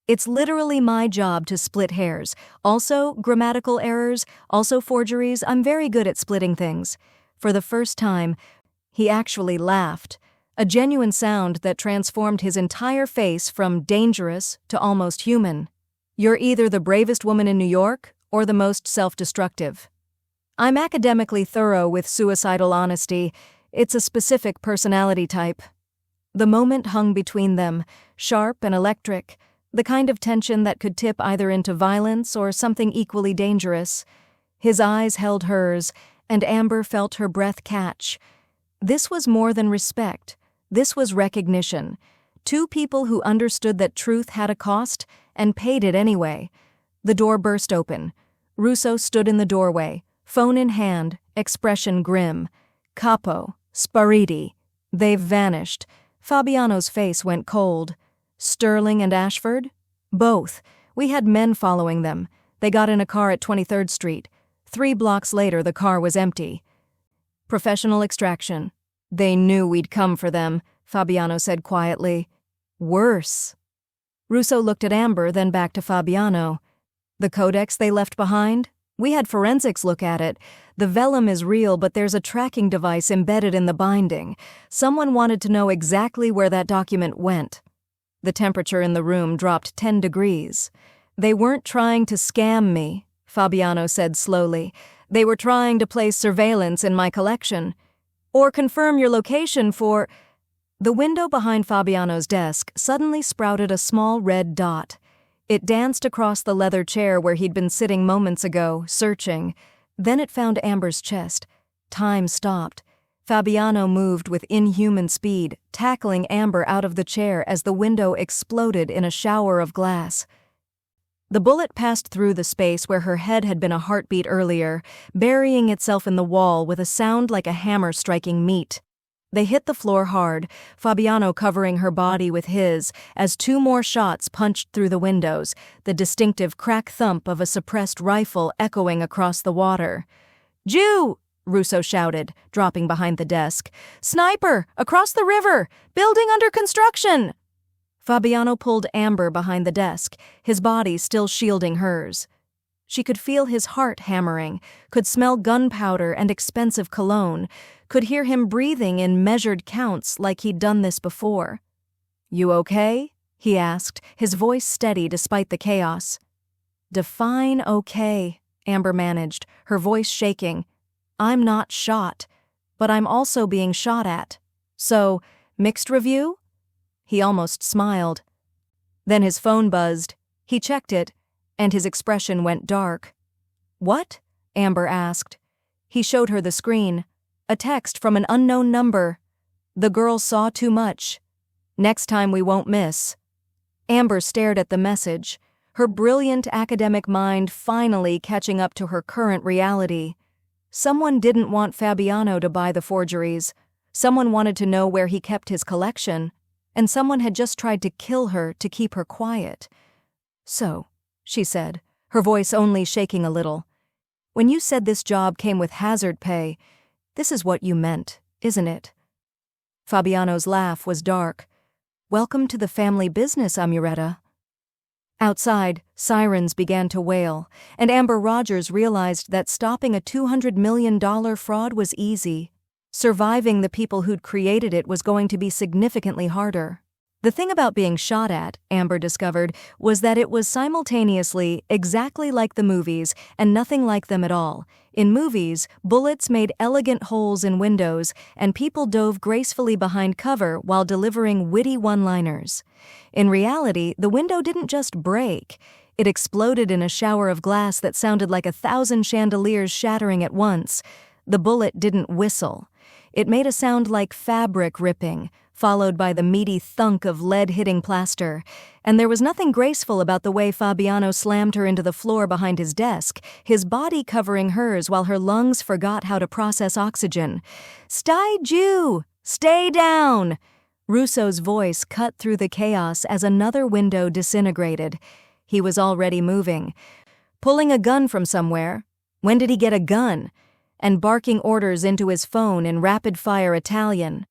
[SPEAKER 1] It's literally my job to split hairs. Also, grammatical errors, also forgeries. I'm very good at splitting things. For the first time, he actually laughed, a genuine sound that transformed his entire face from dangerous to almost human. You're either the bravest woman in New York or the most self-destructive. I'm academically thorough with suicidal honesty. It's a specific personality type. The moment hung between them, sharp and electric, the kind of tension that could tip either into violence or something equally dangerous. His eyes held hers, and Amber felt her breath catch. This was more than respect. This was recognition. Two people who understood that truth had a cost and paid it anyway. The door burst open. Russo stood in the doorway, phone in hand, expression grim. Capo, Spariti. They've vanished. Fabiano's face went cold. Sterling and Ashford? Both. We had men following them. They got in a car at 23rd Street. 3 blocks later, the car was empty. Professional extraction. They knew we'd come for them, Fabiano said quietly. Worse. Russo looked at Amber, then back to Fabiano. The codex they left behind? We had forensics look at it. The vellum is real, but there's a tracking device embedded in the binding. Someone wanted to know exactly where that document went. The temperature in the room dropped 10 degrees. They weren't trying to scam me, Fabiano said slowly. They were trying to place surveillance in my collection. Or confirm your location for... The window behind Fabiano's desk suddenly sprouted a small red dot. It danced across the leather chair where he'd been sitting moments ago, searching. Then it found Amber's chest. Time stopped. Fabiano moved with inhuman speed, tackling Amber out of the chair as the window exploded in a shower of glass. The bullet passed through the space where her head had been a heartbeat earlier, burying itself in the wall with a sound like a hammer striking meat. They hit the floor hard, Fabiano covering her body with his, as 2 more shots punched through the windows, the distinctive crack thump of a suppressed rifle echoing across the water. "Jew!" Russo shouted, dropping behind the desk. "Sniper! Across the river! Building under construction!" Fabiano pulled Amber behind the desk, his body still shielding hers. She could feel his heart hammering, could smell gunpowder and expensive cologne, could hear him breathing in measured counts like he'd done this before. "You okay?" he asked, his voice steady despite the chaos. "Define okay," Amber managed, her voice shaking. "I'm not shot, but I'm also being shot at. So, mixed review?" He almost smiled. Then his phone buzzed. He checked it, and his expression went dark. "What?" Amber asked. He showed her the screen. A text from an unknown number. The girl saw too much. Next time we won't miss. Amber stared at the message, her brilliant academic mind finally catching up to her current reality. Someone didn't want Fabiano to buy the forgeries. Someone wanted to know where he kept his collection. And someone had just tried to kill her to keep her quiet. So, she said, her voice only shaking a little, when you said this job came with hazard pay, this is what you meant, isn't it? Fabiano's laugh was dark. Welcome to the family business, Amuretta. Outside, sirens began to wail, and Amber Rogers realized that stopping a $200 million fraud was easy. Surviving the people who'd created it was going to be significantly harder. The thing about being shot at, Amber discovered, was that it was simultaneously exactly like the movies and nothing like them at all. In movies, bullets made elegant holes in windows, and people dove gracefully behind cover while delivering witty one-liners. In reality, the window didn't just break. It exploded in a shower of glass that sounded like 1,000 chandeliers shattering at once. The bullet didn't whistle. It made a sound like fabric ripping, followed by the meaty thunk of lead hitting plaster, and there was nothing graceful about the way Fabiano slammed her into the floor behind his desk, his body covering hers while her lungs forgot how to process oxygen. "Stai giù! Stay down!" Russo's voice cut through the chaos as another window disintegrated. He was already moving. Pulling a gun from somewhere. When did he get a gun? And barking orders into his phone in rapid-fire Italian.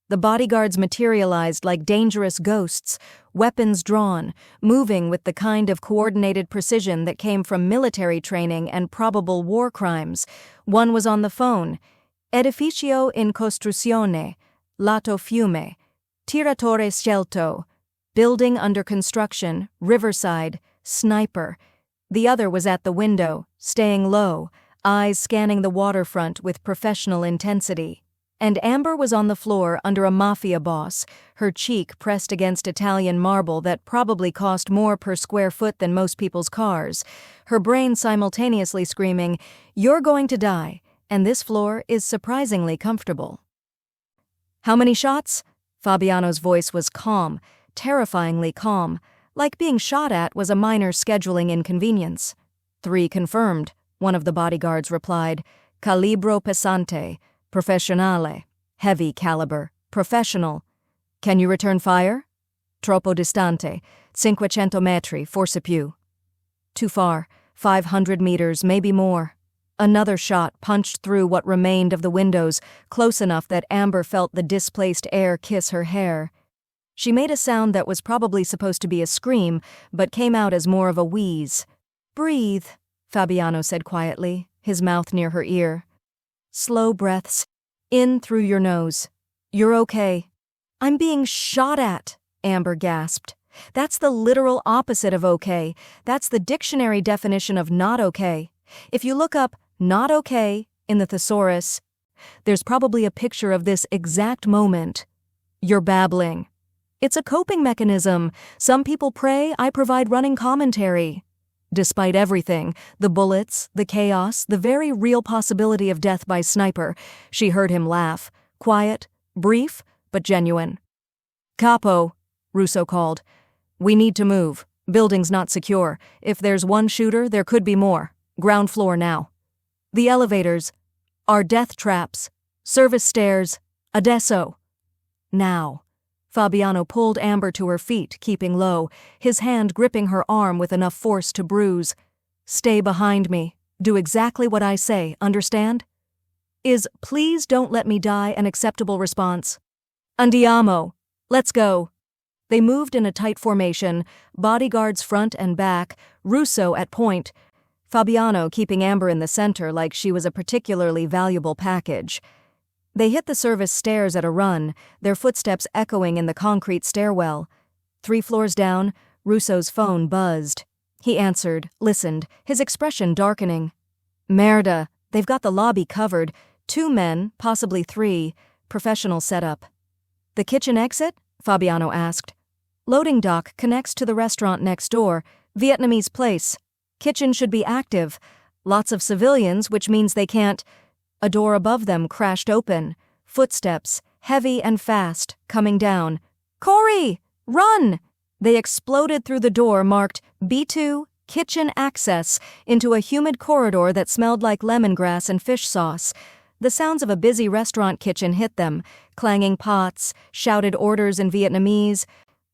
[SPEAKER 1] The bodyguards materialized like dangerous ghosts, weapons drawn, moving with the kind of coordinated precision that came from military training and probable war crimes. One was on the phone. Edificio in costruzione, lato fiume, tiratore scelto, building under construction, riverside, sniper. The other was at the window, staying low, eyes scanning the waterfront with professional intensity. And Amber was on the floor under a Mafia Boss, her cheek pressed against Italian marble that probably cost more per square foot than most people's cars, her brain simultaneously screaming, "You're going to die, and this floor is surprisingly comfortable." "How many shots?" Fabiano's voice was calm, terrifyingly calm, like being shot at was a minor scheduling inconvenience. "3 confirmed," one of the bodyguards replied. "Calibro pesante. Professionale. Heavy caliber. Professional. Can you return fire?" "Troppo distante. 500 metri, forse più." "Too far. 500 meters, maybe more." Another shot punched through what remained of the windows, close enough that Amber felt the displaced air kiss her hair. She made a sound that was probably supposed to be a scream, but came out as more of a wheeze. "Breathe," Fabiano said quietly, his mouth near her ear. "Slow breaths. In through your nose. You're okay." "I'm being shot at," Amber gasped. "That's the literal opposite of okay. That's the dictionary definition of not okay. If you look up not okay in the thesaurus, there's probably a picture of this exact moment. You're babbling. It's a coping mechanism. Some people pray, I provide running commentary. Despite everything, the bullets, the chaos, the very real possibility of death by sniper, she heard him laugh. Quiet, brief, but genuine. "Capo," Russo called. "We need to move. Building's not secure. If there's one shooter, there could be more. Ground floor now. The elevators are death traps. Service stairs. Adesso. Now." Fabiano pulled Amber to her feet, keeping low, his hand gripping her arm with enough force to bruise. "Stay behind me. Do exactly what I say, understand? Is 'please don't let me die' an acceptable response? Andiamo. Let's go." They moved in a tight formation, bodyguards front and back, Russo at point, Fabiano keeping Amber in the center like she was a particularly valuable package. They hit the service stairs at a run, their footsteps echoing in the concrete stairwell. 3 floors down, Russo's phone buzzed. He answered, listened, his expression darkening. "Merda, they've got the lobby covered. 2 men, possibly 3. Professional setup." "The kitchen exit?" Fabiano asked. "Loading dock connects to the restaurant next door. Vietnamese place. Kitchen should be active. Lots of civilians, which means they can't." A door above them crashed open. Footsteps, heavy and fast, coming down. "Corey! Run!" They exploded through the door marked B2, Kitchen Access, into a humid corridor that smelled like lemongrass and fish sauce. The sounds of a busy restaurant kitchen hit them, clanging pots, shouted orders in Vietnamese,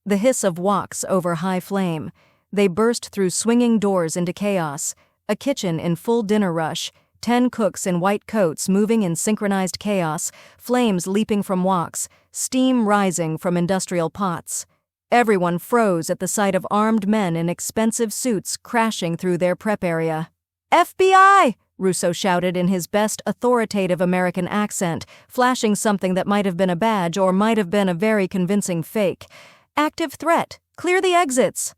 [SPEAKER 1] the hiss of woks over high flame. They burst through swinging doors into chaos. A kitchen in full dinner rush, 10 cooks in white coats moving in synchronized chaos, flames leaping from woks, steam rising from industrial pots. Everyone froze at the sight of armed men in expensive suits crashing through their prep area. "FBI!" Russo shouted in his best authoritative American accent, flashing something that might have been a badge or might have been a very convincing fake. "Active threat! Clear the exits!"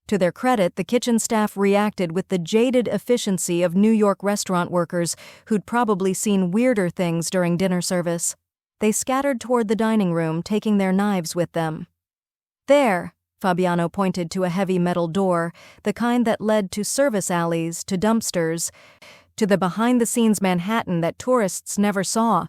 [SPEAKER 1] To their credit, the kitchen staff reacted with the jaded efficiency of New York restaurant workers who'd probably seen weirder things during dinner service. They scattered toward the dining room, taking their knives with them. "There," Fabiano pointed to a heavy metal door, the kind that led to service alleys, to dumpsters, to the behind-the-scenes Manhattan that tourists never saw.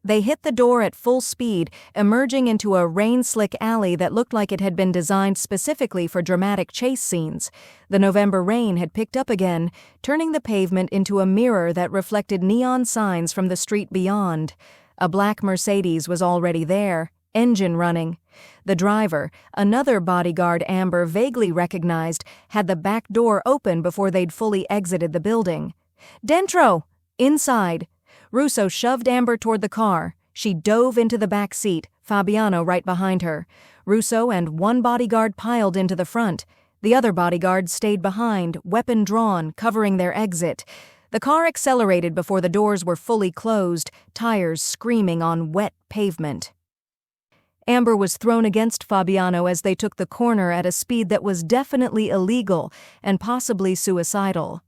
[SPEAKER 1] They hit the door at full speed, emerging into a rain-slick alley that looked like it had been designed specifically for dramatic chase scenes. The November rain had picked up again, turning the pavement into a mirror that reflected neon signs from the street beyond. A black Mercedes was already there, engine running. The driver, another bodyguard Amber vaguely recognized, had the back door open before they'd fully exited the building. "Dentro! Inside!" Russo shoved Amber toward the car. She dove into the back seat, Fabiano right behind her. Russo and one bodyguard piled into the front. The other bodyguard stayed behind, weapon drawn, covering their exit. The car accelerated before the doors were fully closed, tires screaming on wet pavement. Amber was thrown against Fabiano as they took the corner at a speed that was definitely illegal and possibly suicidal.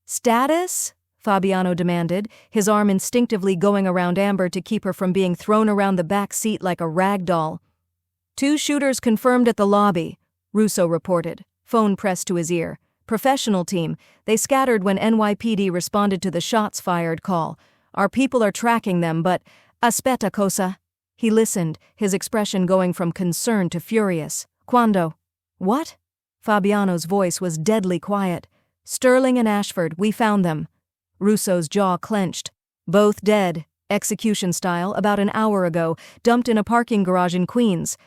[SPEAKER 1] "Status?" Fabiano demanded, his arm instinctively going around Amber to keep her from being thrown around the back seat like a rag doll. "2 shooters confirmed at the lobby," Russo reported, phone pressed to his ear. "Professional team. They scattered when NYPD responded to the shots fired call. Our people are tracking them, but aspetta cosa." He listened, his expression going from concern to furious. "Quando?" "What?" Fabiano's voice was deadly quiet. "Sterling and Ashford, we found them." Russo's jaw clenched. "Both dead, execution style, about an hour ago, dumped in a parking garage in Queens."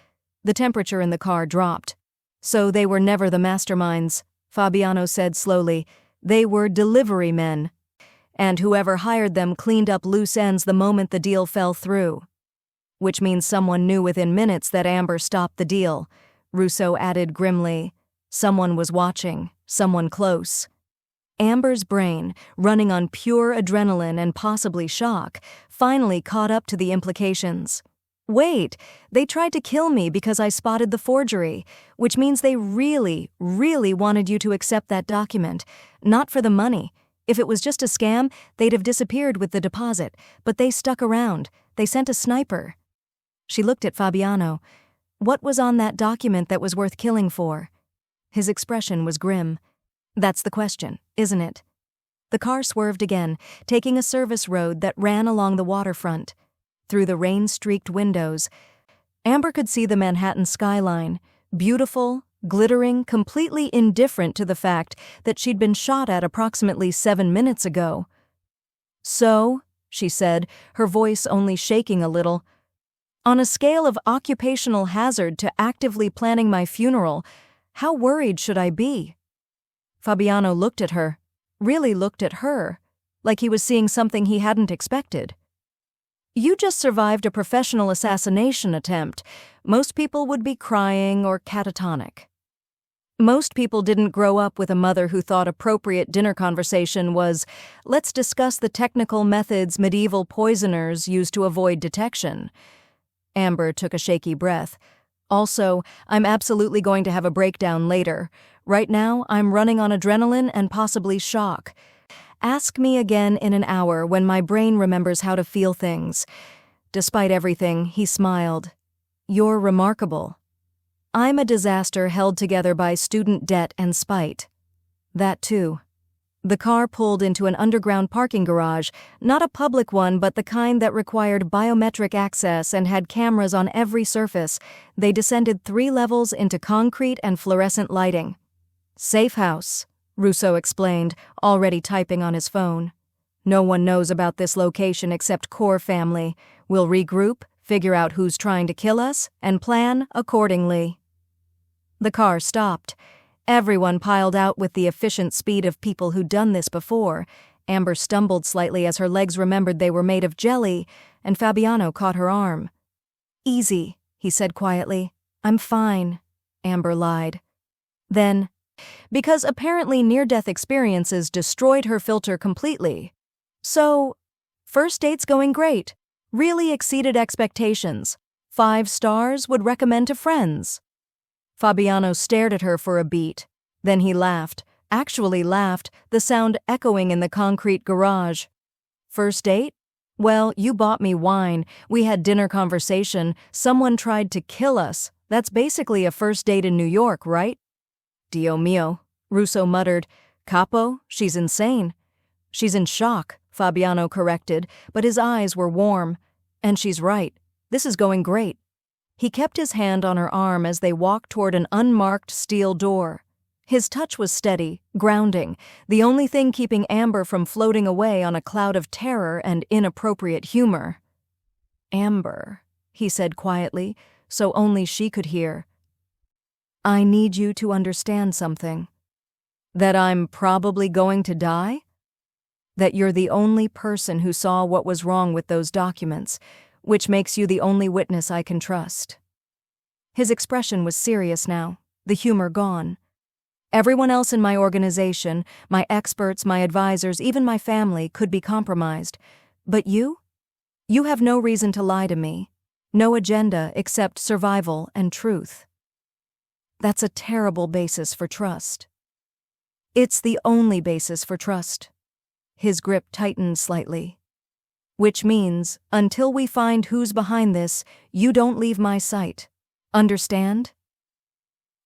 [SPEAKER 1] The temperature in the car dropped. "So they were never the masterminds," Fabiano said slowly. "They were delivery men. And whoever hired them cleaned up loose ends the moment the deal fell through." "Which means someone knew within minutes that Amber stopped the deal," Russo added grimly. "Someone was watching, someone close." Amber's brain, running on pure adrenaline and possibly shock, finally caught up to the implications. "Wait, they tried to kill me because I spotted the forgery, which means they really, really wanted you to accept that document. Not for the money. If it was just a scam, they'd have disappeared with the deposit, but they stuck around. They sent a sniper." She looked at Fabiano. What was on that document that was worth killing for? His expression was grim. "That's the question, isn't it?" The car swerved again, taking a service road that ran along the waterfront. Through the rain-streaked windows, Amber could see the Manhattan skyline, beautiful, glittering, completely indifferent to the fact that she'd been shot at approximately 7 minutes ago. "So," she said, her voice only shaking a little, "on a scale of occupational hazard to actively planning my funeral, how worried should I be?" Fabiano looked at her, really looked at her, like he was seeing something he hadn't expected. "You just survived a professional assassination attempt. Most people would be crying or catatonic. Most people didn't grow up with a mother who thought appropriate dinner conversation was, 'Let's discuss the technical methods medieval poisoners used to avoid detection.'" Amber took a shaky breath. "Also, I'm absolutely going to have a breakdown later. Right now, I'm running on adrenaline and possibly shock. Ask me again in an hour when my brain remembers how to feel things." Despite everything, he smiled. "You're remarkable. I'm a disaster held together by student debt and spite. That too. The car pulled into an underground parking garage, not a public one but the kind that required biometric access and had cameras on every surface. They descended 3 levels into concrete and fluorescent lighting. "Safe house," Russo explained, already typing on his phone. "No one knows about this location except core family. We'll regroup, figure out who's trying to kill us, and plan accordingly." The car stopped. Everyone piled out with the efficient speed of people who'd done this before. Amber stumbled slightly as her legs remembered they were made of jelly, and Fabiano caught her arm. "Easy," he said quietly. "I'm fine," Amber lied. Then, because apparently near-death experiences destroyed her filter completely. "So, first date's going great. Really exceeded expectations. 5 stars, would recommend to friends." Fabiano stared at her for a beat. Then he laughed, actually laughed, the sound echoing in the concrete garage. "First date? Well, you bought me wine, we had dinner conversation, someone tried to kill us. That's basically a first date in New York, right?" "Dio mio," Russo muttered. "Capo, she's insane." "She's in shock," Fabiano corrected, but his eyes were warm. "And she's right. This is going great." He kept his hand on her arm as they walked toward an unmarked steel door. His touch was steady, grounding, the only thing keeping Amber from floating away on a cloud of terror and inappropriate humor. "Amber," he said quietly, so only she could hear. "I need you to understand something. That I'm probably going to die? That you're the only person who saw what was wrong with those documents, which makes you the only witness I can trust." His expression was serious now, the humor gone. "Everyone else in my organization, my experts, my advisors, even my family, could be compromised. But you? You have no reason to lie to me. No agenda except survival and truth. That's a terrible basis for trust." "It's the only basis for trust." His grip tightened slightly. "Which means, until we find who's behind this, you don't leave my sight. Understand?"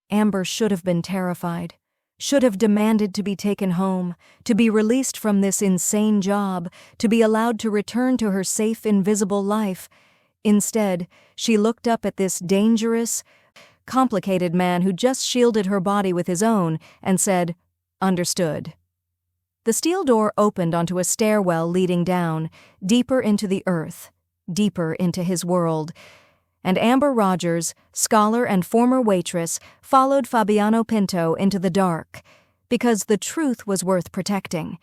[SPEAKER 1] Amber should have been terrified, should have demanded to be taken home, to be released from this insane job, to be allowed to return to her safe, invisible life. Instead, she looked up at this dangerous, complicated man who just shielded her body with his own and said, "Understood." The steel door opened onto a stairwell leading down, deeper into the earth, deeper into his world, and Amber Rogers, scholar and former waitress, followed Fabiano Pinto into the dark, because the truth was worth protecting,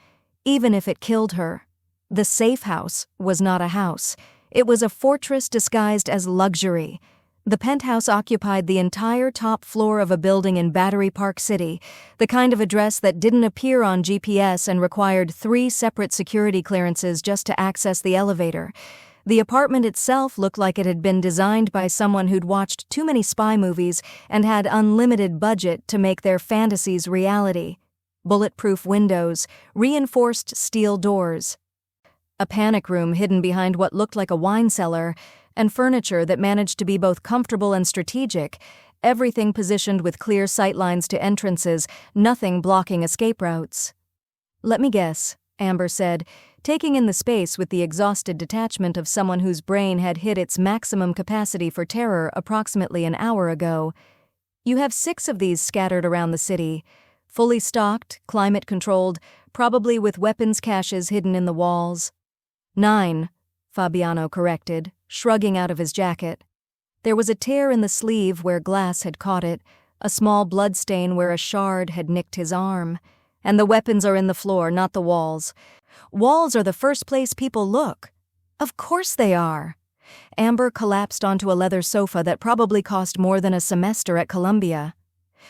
[SPEAKER 1] even if it killed her. The safe house was not a house. It was a fortress disguised as luxury. The penthouse occupied the entire top floor of a building in Battery Park City, the kind of address that didn't appear on GPS and required 3 separate security clearances just to access the elevator. The apartment itself looked like it had been designed by someone who'd watched too many spy movies and had unlimited budget to make their fantasies reality. Bulletproof windows, reinforced steel doors. A panic room hidden behind what looked like a wine cellar, and furniture that managed to be both comfortable and strategic, everything positioned with clear sightlines to entrances, nothing blocking escape routes. "Let me guess," Amber said, taking in the space with the exhausted detachment of someone whose brain had hit its maximum capacity for terror approximately an hour ago. "You have 6 of these scattered around the city, fully stocked, climate-controlled, probably with weapons caches hidden in the walls." 9, Fabiano corrected, shrugging out of his jacket. There was a tear in the sleeve where glass had caught it, a small bloodstain where a shard had nicked his arm. "And the weapons are in the floor, not the walls. Walls are the first place people look." "Of course they are." Amber collapsed onto a leather sofa that probably cost more than a semester at Columbia.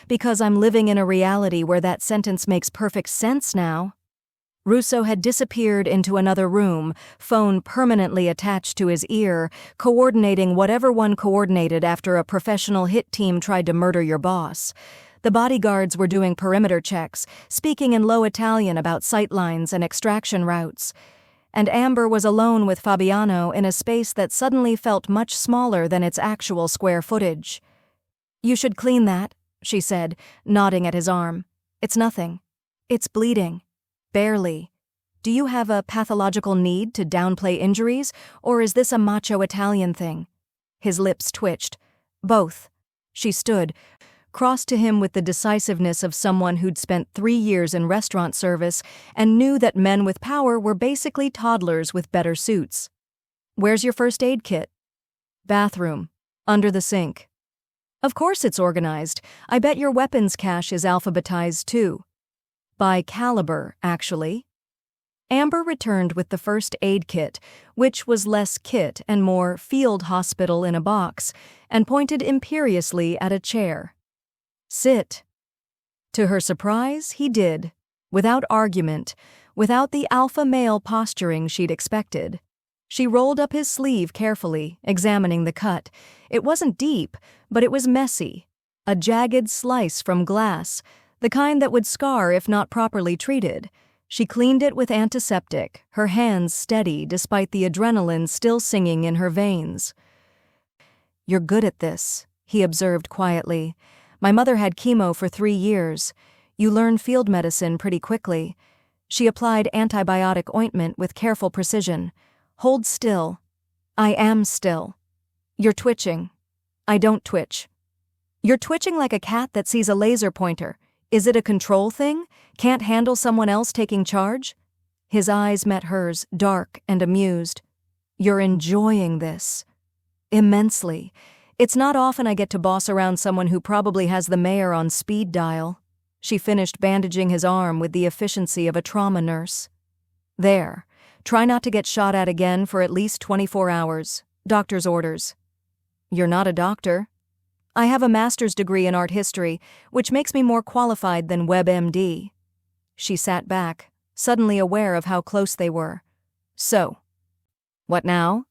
[SPEAKER 1] "Because I'm living in a reality where that sentence makes perfect sense now." Russo had disappeared into another room, phone permanently attached to his ear, coordinating whatever one coordinated after a professional hit team tried to murder your boss. The bodyguards were doing perimeter checks, speaking in low Italian about sightlines and extraction routes. And Amber was alone with Fabiano in a space that suddenly felt much smaller than its actual square footage. "You should clean that," she said, nodding at his arm. "It's nothing. It's bleeding." Barely. Do you have a pathological need to downplay injuries, or is this a macho Italian thing? His lips twitched. Both. She stood, crossed to him with the decisiveness of someone who'd spent 3 years in restaurant service and knew that men with power were basically toddlers with better suits. Where's your first aid kit? Bathroom. Under the sink. Of course it's organized. I bet your weapons cache is alphabetized too. By caliber, actually. Amber returned with the first aid kit, which was less kit and more field hospital in a box, and pointed imperiously at a chair. Sit. To her surprise, he did, without argument, without the alpha male posturing she'd expected. She rolled up his sleeve carefully, examining the cut. It wasn't deep, but it was messy. A jagged slice from glass, the kind that would scar if not properly treated. She cleaned it with antiseptic, her hands steady despite the adrenaline still singing in her veins. You're good at this, he observed quietly. My mother had chemo for 3 years. You learn field medicine pretty quickly. She applied antibiotic ointment with careful precision. Hold still. I am still. You're twitching. I don't twitch. You're twitching like a cat that sees a laser pointer. Is it a control thing? Can't handle someone else taking charge? His eyes met hers, dark and amused. You're enjoying this. Immensely. It's not often I get to boss around someone who probably has the mayor on speed dial. She finished bandaging his arm with the efficiency of a trauma nurse. There. Try not to get shot at again for at least 24 hours. Doctor's orders. You're not a doctor. I have a master's degree in art history, which makes me more qualified than WebMD. She sat back, suddenly aware of how close they were. So. What now?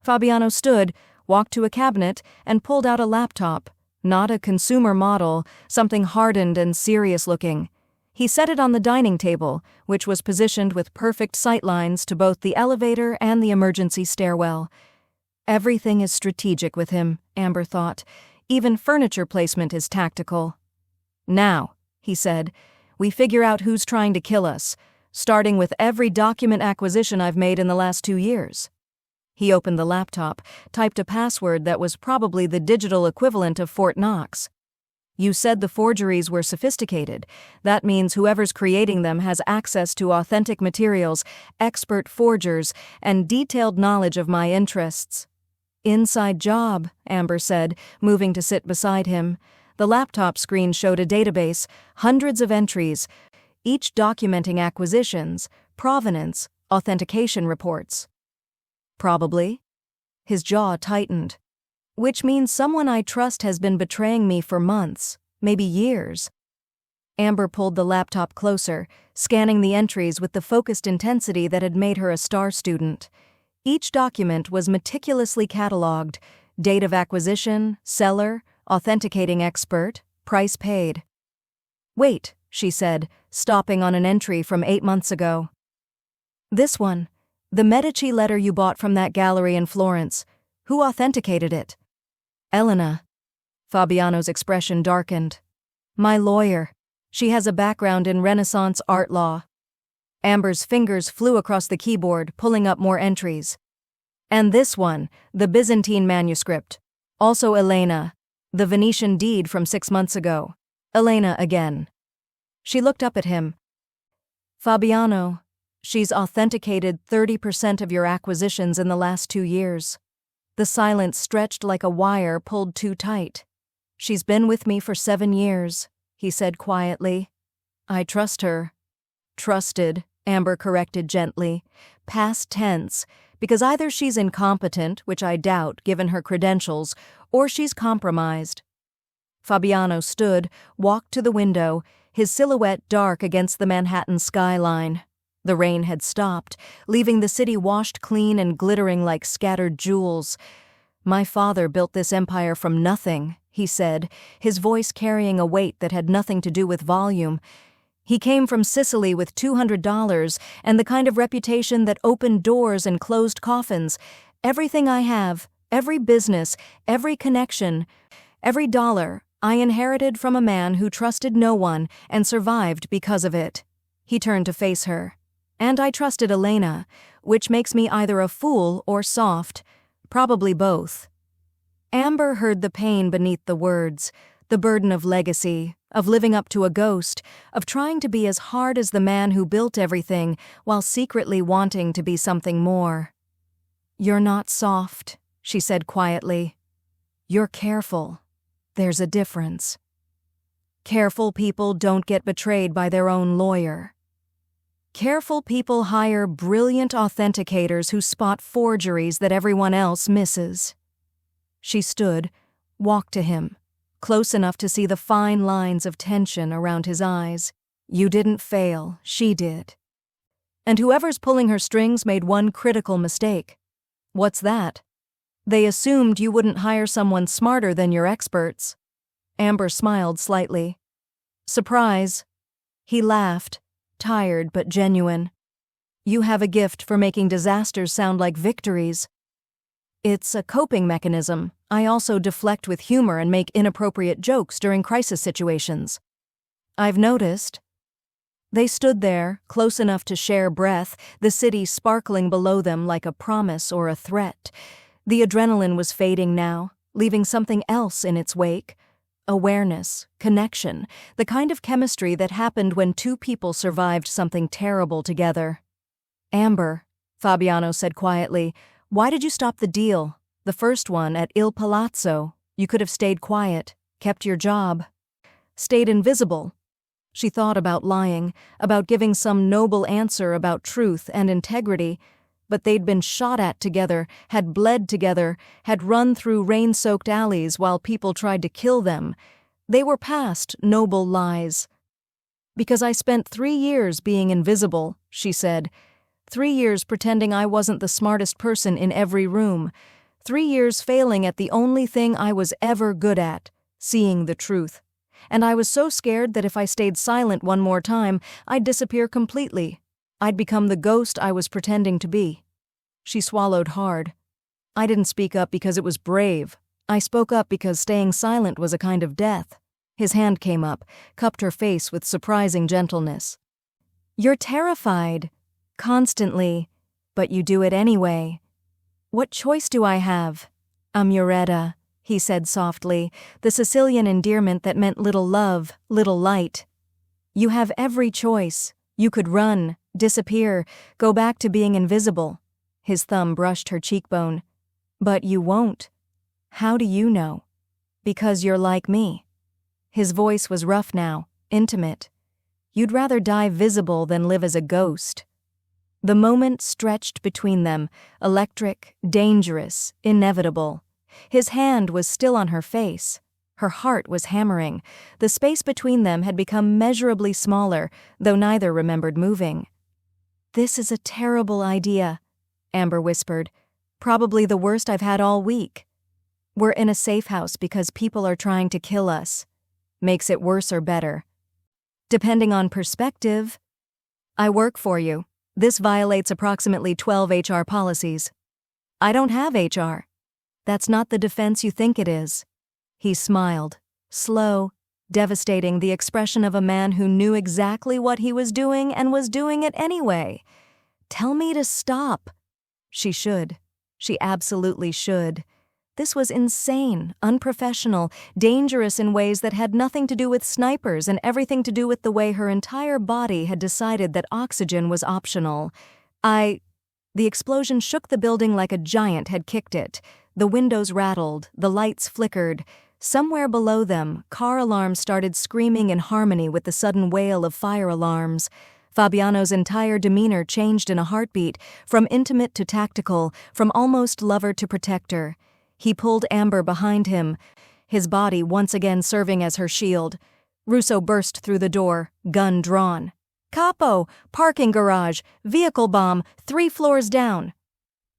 [SPEAKER 1] Fabiano stood, walked to a cabinet, and pulled out a laptop. Not a consumer model, something hardened and serious-looking. He set it on the dining table, which was positioned with perfect sightlines to both the elevator and the emergency stairwell. Everything is strategic with him, Amber thought. Even furniture placement is tactical. Now, he said, we figure out who's trying to kill us, starting with every document acquisition I've made in the last 2 years. He opened the laptop, typed a password that was probably the digital equivalent of Fort Knox. You said the forgeries were sophisticated. That means whoever's creating them has access to authentic materials, expert forgers, and detailed knowledge of my interests. Inside job, Amber said, moving to sit beside him. The laptop screen showed a database, hundreds of entries, each documenting acquisitions, provenance, authentication reports. Probably. His jaw tightened. Which means someone I trust has been betraying me for months, maybe years. Amber pulled the laptop closer, scanning the entries with the focused intensity that had made her a star student. Each document was meticulously catalogued: date of acquisition, seller, authenticating expert, price paid. Wait, she said, stopping on an entry from 8 months ago. This one. The Medici letter you bought from that gallery in Florence. Who authenticated it? Elena. Fabiano's expression darkened. My lawyer. She has a background in Renaissance art law. Amber's fingers flew across the keyboard, pulling up more entries. And this one, the Byzantine manuscript. Also Elena. The Venetian deed from 6 months ago. Elena again. She looked up at him. Fabiano, she's authenticated 30% of your acquisitions in the last 2 years. The silence stretched like a wire pulled too tight. She's been with me for 7 years, he said quietly. I trust her. Trusted, Amber corrected gently. Past tense, because either she's incompetent, which I doubt given her credentials, or she's compromised. Fabiano stood, walked to the window, his silhouette dark against the Manhattan skyline. The rain had stopped, leaving the city washed clean and glittering like scattered jewels. My father built this empire from nothing, he said, his voice carrying a weight that had nothing to do with volume. He came from Sicily with $200 and the kind of reputation that opened doors and closed coffins. Everything I have, every business, every connection, every dollar, I inherited from a man who trusted no one and survived because of it. He turned to face her. And I trusted Elena, which makes me either a fool or soft, probably both. Amber heard the pain beneath the words, the burden of legacy, of living up to a ghost, of trying to be as hard as the man who built everything while secretly wanting to be something more. "You're not soft," she said quietly. "You're careful. There's a difference. Careful people don't get betrayed by their own lawyer. Careful people hire brilliant authenticators who spot forgeries that everyone else misses." She stood, walked to him, close enough to see the fine lines of tension around his eyes. "You didn't fail, she did. And whoever's pulling her strings made one critical mistake." "What's that?" "They assumed you wouldn't hire someone smarter than your experts." Amber smiled slightly. "Surprise." He laughed, tired but genuine. "You have a gift for making disasters sound like victories." "It's a coping mechanism. I also deflect with humor and make inappropriate jokes during crisis situations." "I've noticed." They stood there, close enough to share breath, the city sparkling below them like a promise or a threat. The adrenaline was fading now, leaving something else in its wake. Awareness, connection, the kind of chemistry that happened when two people survived something terrible together. "Amber," Fabiano said quietly, "why did you stop the deal? The first one at Il Palazzo. You could have stayed quiet, kept your job. Stayed invisible." She thought about lying, about giving some noble answer about truth and integrity, but they'd been shot at together, had bled together, had run through rain-soaked alleys while people tried to kill them. They were past noble lies. "Because I spent 3 years being invisible," she said. 3 years pretending I wasn't the smartest person in every room. 3 years failing at the only thing I was ever good at, seeing the truth. And I was so scared that if I stayed silent one more time, I'd disappear completely. I'd become the ghost I was pretending to be. She swallowed hard. "I didn't speak up because it was brave. I spoke up because staying silent was a kind of death." His hand came up, cupped her face with surprising gentleness. "You're terrified. Constantly. But you do it anyway." "What choice do I have?" "Amuretta," he said softly, the Sicilian endearment that meant little love, little light. "You have every choice. You could run, disappear, go back to being invisible." His thumb brushed her cheekbone. "But you won't." "How do you know?" "Because you're like me." His voice was rough now, intimate. "You'd rather die visible than live as a ghost." The moment stretched between them, electric, dangerous, inevitable. His hand was still on her face. Her heart was hammering. The space between them had become measurably smaller, though neither remembered moving. "This is a terrible idea," Amber whispered. "Probably the worst I've had all week. We're in a safe house because people are trying to kill us. Makes it worse or better. Depending on perspective." "I work for you. This violates approximately 12 HR policies." "I don't have HR." "That's not the defense you think it is." He smiled, slow, devastating, the expression of a man who knew exactly what he was doing and was doing it anyway. "Tell me to stop." She should. She absolutely should. This was insane, unprofessional, dangerous in ways that had nothing to do with snipers and everything to do with the way her entire body had decided that oxygen was optional. The explosion shook the building like a giant had kicked it. The windows rattled, the lights flickered. Somewhere below them, car alarms started screaming in harmony with the sudden wail of fire alarms. Fabiano's entire demeanor changed in a heartbeat, from intimate to tactical, from almost lover to protector. He pulled Amber behind him, his body once again serving as her shield. Russo burst through the door, gun drawn. "Capo! Parking garage! Vehicle bomb! 3 floors down!"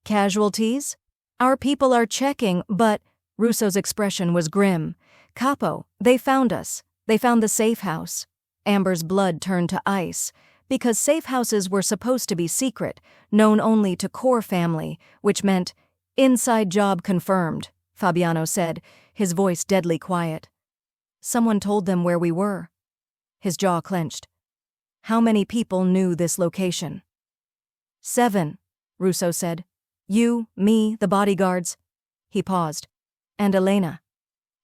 [SPEAKER 1] "Casualties?" "Our people are checking, but—" Russo's expression was grim. "Capo, they found us. They found the safe house." Amber's blood turned to ice. Because safe houses were supposed to be secret, known only to core family, which meant, "Inside job confirmed," Fabiano said, his voice deadly quiet. "Someone told them where we were." His jaw clenched. How many people knew this location? 7, Russo said. You, me, the bodyguards. He paused. And Elena.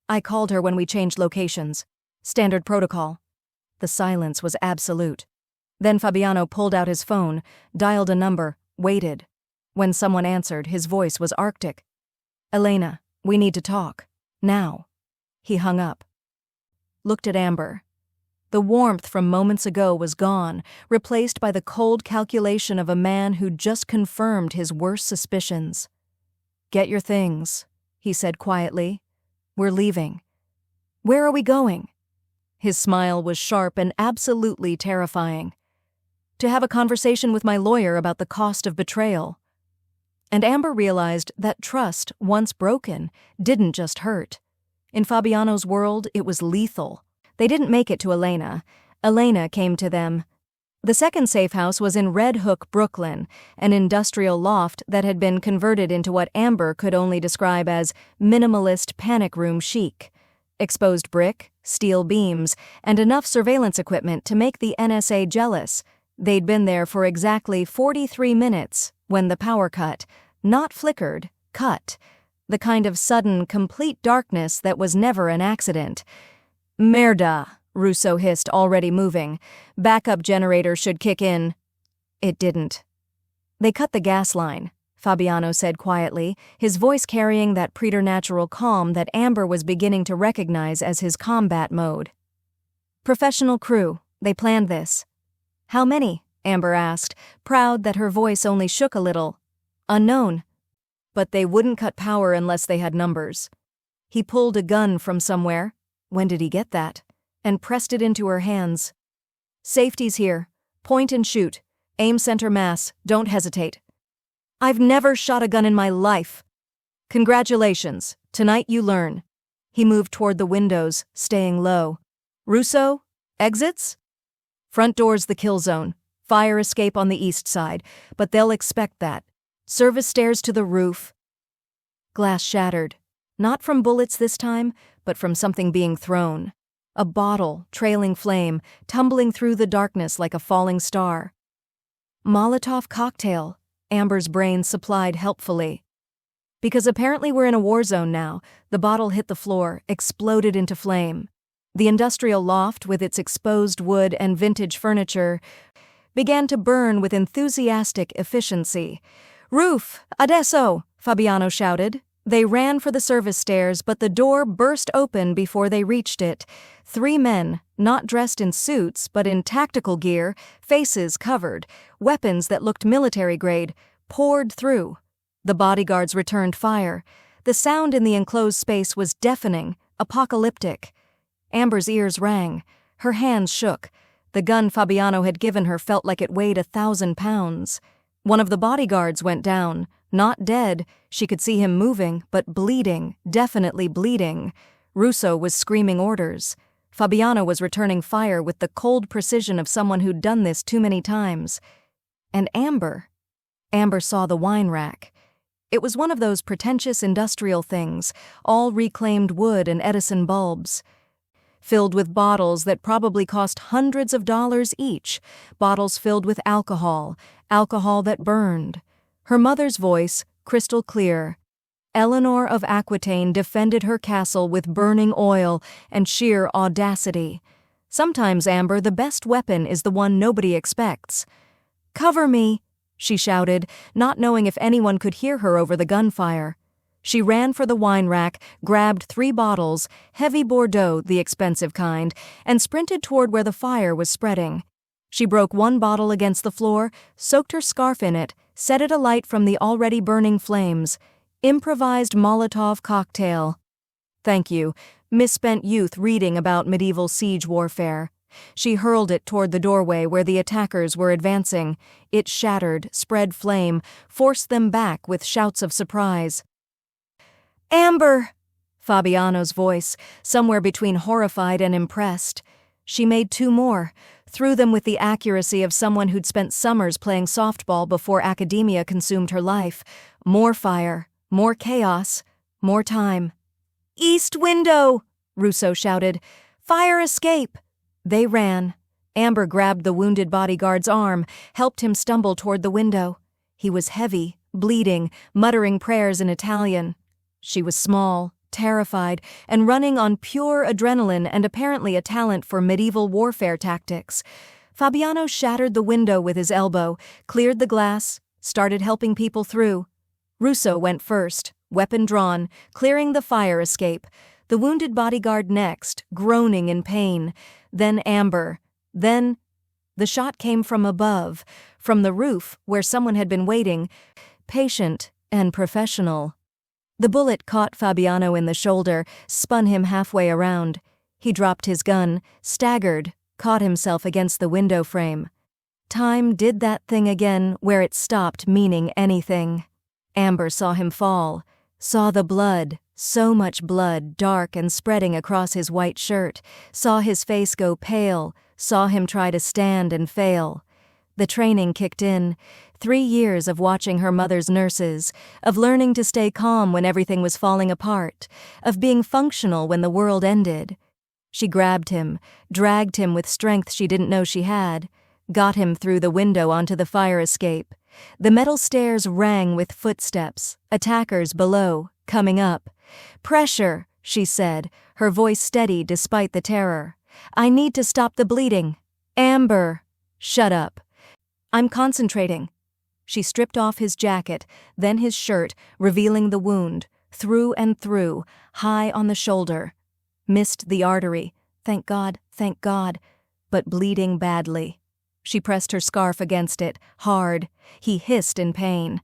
[SPEAKER 1] I called her when we changed locations. Standard protocol. The silence was absolute. Then Fabiano pulled out his phone, dialed a number, waited. When someone answered, his voice was arctic. Elena, we need to talk. Now. He hung up. Looked at Amber. The warmth from moments ago was gone, replaced by the cold calculation of a man who'd just confirmed his worst suspicions. Get your things, he said quietly. We're leaving. Where are we going? His smile was sharp and absolutely terrifying. To have a conversation with my lawyer about the cost of betrayal. And Amber realized that trust, once broken, didn't just hurt. In Fabiano's world, it was lethal. They didn't make it to Elena. Elena came to them. The second safe house was in Red Hook, Brooklyn, an industrial loft that had been converted into what Amber could only describe as minimalist panic room chic. Exposed brick, steel beams, and enough surveillance equipment to make the NSA jealous. They'd been there for exactly 43 minutes when the power cut, not flickered, cut. The kind of sudden, complete darkness that was never an accident. Merda, Russo hissed, already moving. Backup generator should kick in. It didn't. They cut the gas line, Fabiano said quietly, his voice carrying that preternatural calm that Amber was beginning to recognize as his combat mode. Professional crew, they planned this. How many? Amber asked, proud that her voice only shook a little. Unknown. But they wouldn't cut power unless they had numbers. He pulled a gun from somewhere. When did he get that? And pressed it into her hands. Safety's here. Point and shoot. Aim center mass. Don't hesitate. I've never shot a gun in my life. Congratulations. Tonight you learn. He moved toward the windows, staying low. Russo? Exits? Front door's the kill zone. Fire escape on the east side, but they'll expect that. Service stairs to the roof. Glass shattered. Not from bullets this time, but from something being thrown. A bottle, trailing flame, tumbling through the darkness like a falling star. Molotov cocktail, Amber's brain supplied helpfully. Because apparently we're in a war zone now, the bottle hit the floor, exploded into flame. The industrial loft, with its exposed wood and vintage furniture, began to burn with enthusiastic efficiency. Roof, adesso, Fabiano shouted. They ran for the service stairs, but the door burst open before they reached it. 3 men, not dressed in suits, but in tactical gear, faces covered, weapons that looked military-grade, poured through. The bodyguards returned fire. The sound in the enclosed space was deafening, apocalyptic. Amber's ears rang. Her hands shook. The gun Fabiano had given her felt like it weighed 1,000 pounds. One of the bodyguards went down. Not dead, she could see him moving, but bleeding, definitely bleeding. Russo was screaming orders. Fabiano was returning fire with the cold precision of someone who'd done this too many times. And Amber saw the wine rack. It was one of those pretentious industrial things, all reclaimed wood and Edison bulbs. Filled with bottles that probably cost hundreds of dollars each, bottles filled with alcohol that burned. Her mother's voice, crystal clear. Eleanor of Aquitaine defended her castle with burning oil and sheer audacity. Sometimes, Amber, the best weapon is the one nobody expects. Cover me, she shouted, not knowing if anyone could hear her over the gunfire. She ran for the wine rack, grabbed 3 bottles, heavy Bordeaux, the expensive kind, and sprinted toward where the fire was spreading. She broke 1 bottle against the floor, soaked her scarf in it, set it alight from the already burning flames. Improvised Molotov cocktail. Thank you, misspent youth reading about medieval siege warfare. She hurled it toward the doorway where the attackers were advancing. It shattered, spread flame, forced them back with shouts of surprise. Amber! Fabiano's voice, somewhere between horrified and impressed. She made 2 more, threw them with the accuracy of someone who'd spent summers playing softball before academia consumed her life. More fire, more chaos, more time. East window! Russo shouted. Fire escape! They ran. Amber grabbed the wounded bodyguard's arm, helped him stumble toward the window. He was heavy, bleeding, muttering prayers in Italian. She was small, terrified, and running on pure adrenaline and apparently a talent for medieval warfare tactics. Fabiano shattered the window with his elbow, cleared the glass, started helping people through. Russo went first, weapon drawn, clearing the fire escape. The wounded bodyguard next, groaning in pain. Then Amber. Then the shot came from above, from the roof where someone had been waiting, patient and professional. The bullet caught Fabiano in the shoulder, spun him halfway around. He dropped his gun, staggered, caught himself against the window frame. Time did that thing again where it stopped meaning anything. Amber saw him fall, saw the blood, so much blood, dark and spreading across his white shirt, saw his face go pale, saw him try to stand and fail. The training kicked in. 3 years of watching her mother's nurses, of learning to stay calm when everything was falling apart, of being functional when the world ended. She grabbed him, dragged him with strength she didn't know she had, got him through the window onto the fire escape. The metal stairs rang with footsteps, attackers below, coming up. "Pressure," she said, her voice steady despite the terror. "I need to stop the bleeding." "Amber." "Shut up. I'm concentrating." She stripped off his jacket, then his shirt, revealing the wound, through and through, high on the shoulder. Missed the artery, thank God, but bleeding badly. She pressed her scarf against it, hard. He hissed in pain.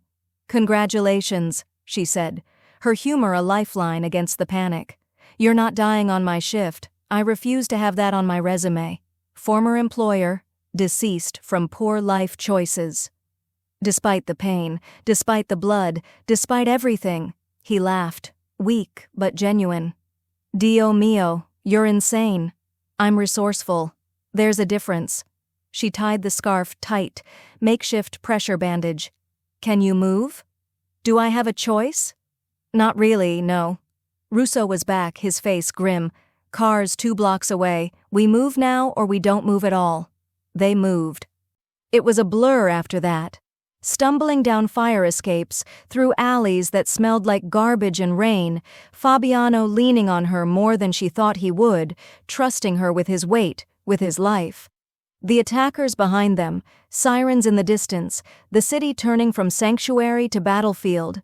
[SPEAKER 1] "Congratulations," she said, her humor a lifeline against the panic. "You're not dying on my shift. I refuse to have that on my resume. Former employer, deceased from poor life choices." Despite the pain, despite the blood, despite everything, he laughed, weak but genuine. "Dio mio, you're insane. I'm resourceful. There's a difference." She tied the scarf tight, makeshift pressure bandage. "Can you move?" "Do I have a choice?" "Not really, no." Russo was back, his face grim. "Cars 2 blocks away. We move now or we don't move at all." They moved. It was a blur after that. Stumbling down fire escapes, through alleys that smelled like garbage and rain, Fabiano leaning on her more than she thought he would, trusting her with his weight, with his life. The attackers behind them, sirens in the distance, the city turning from sanctuary to battlefield.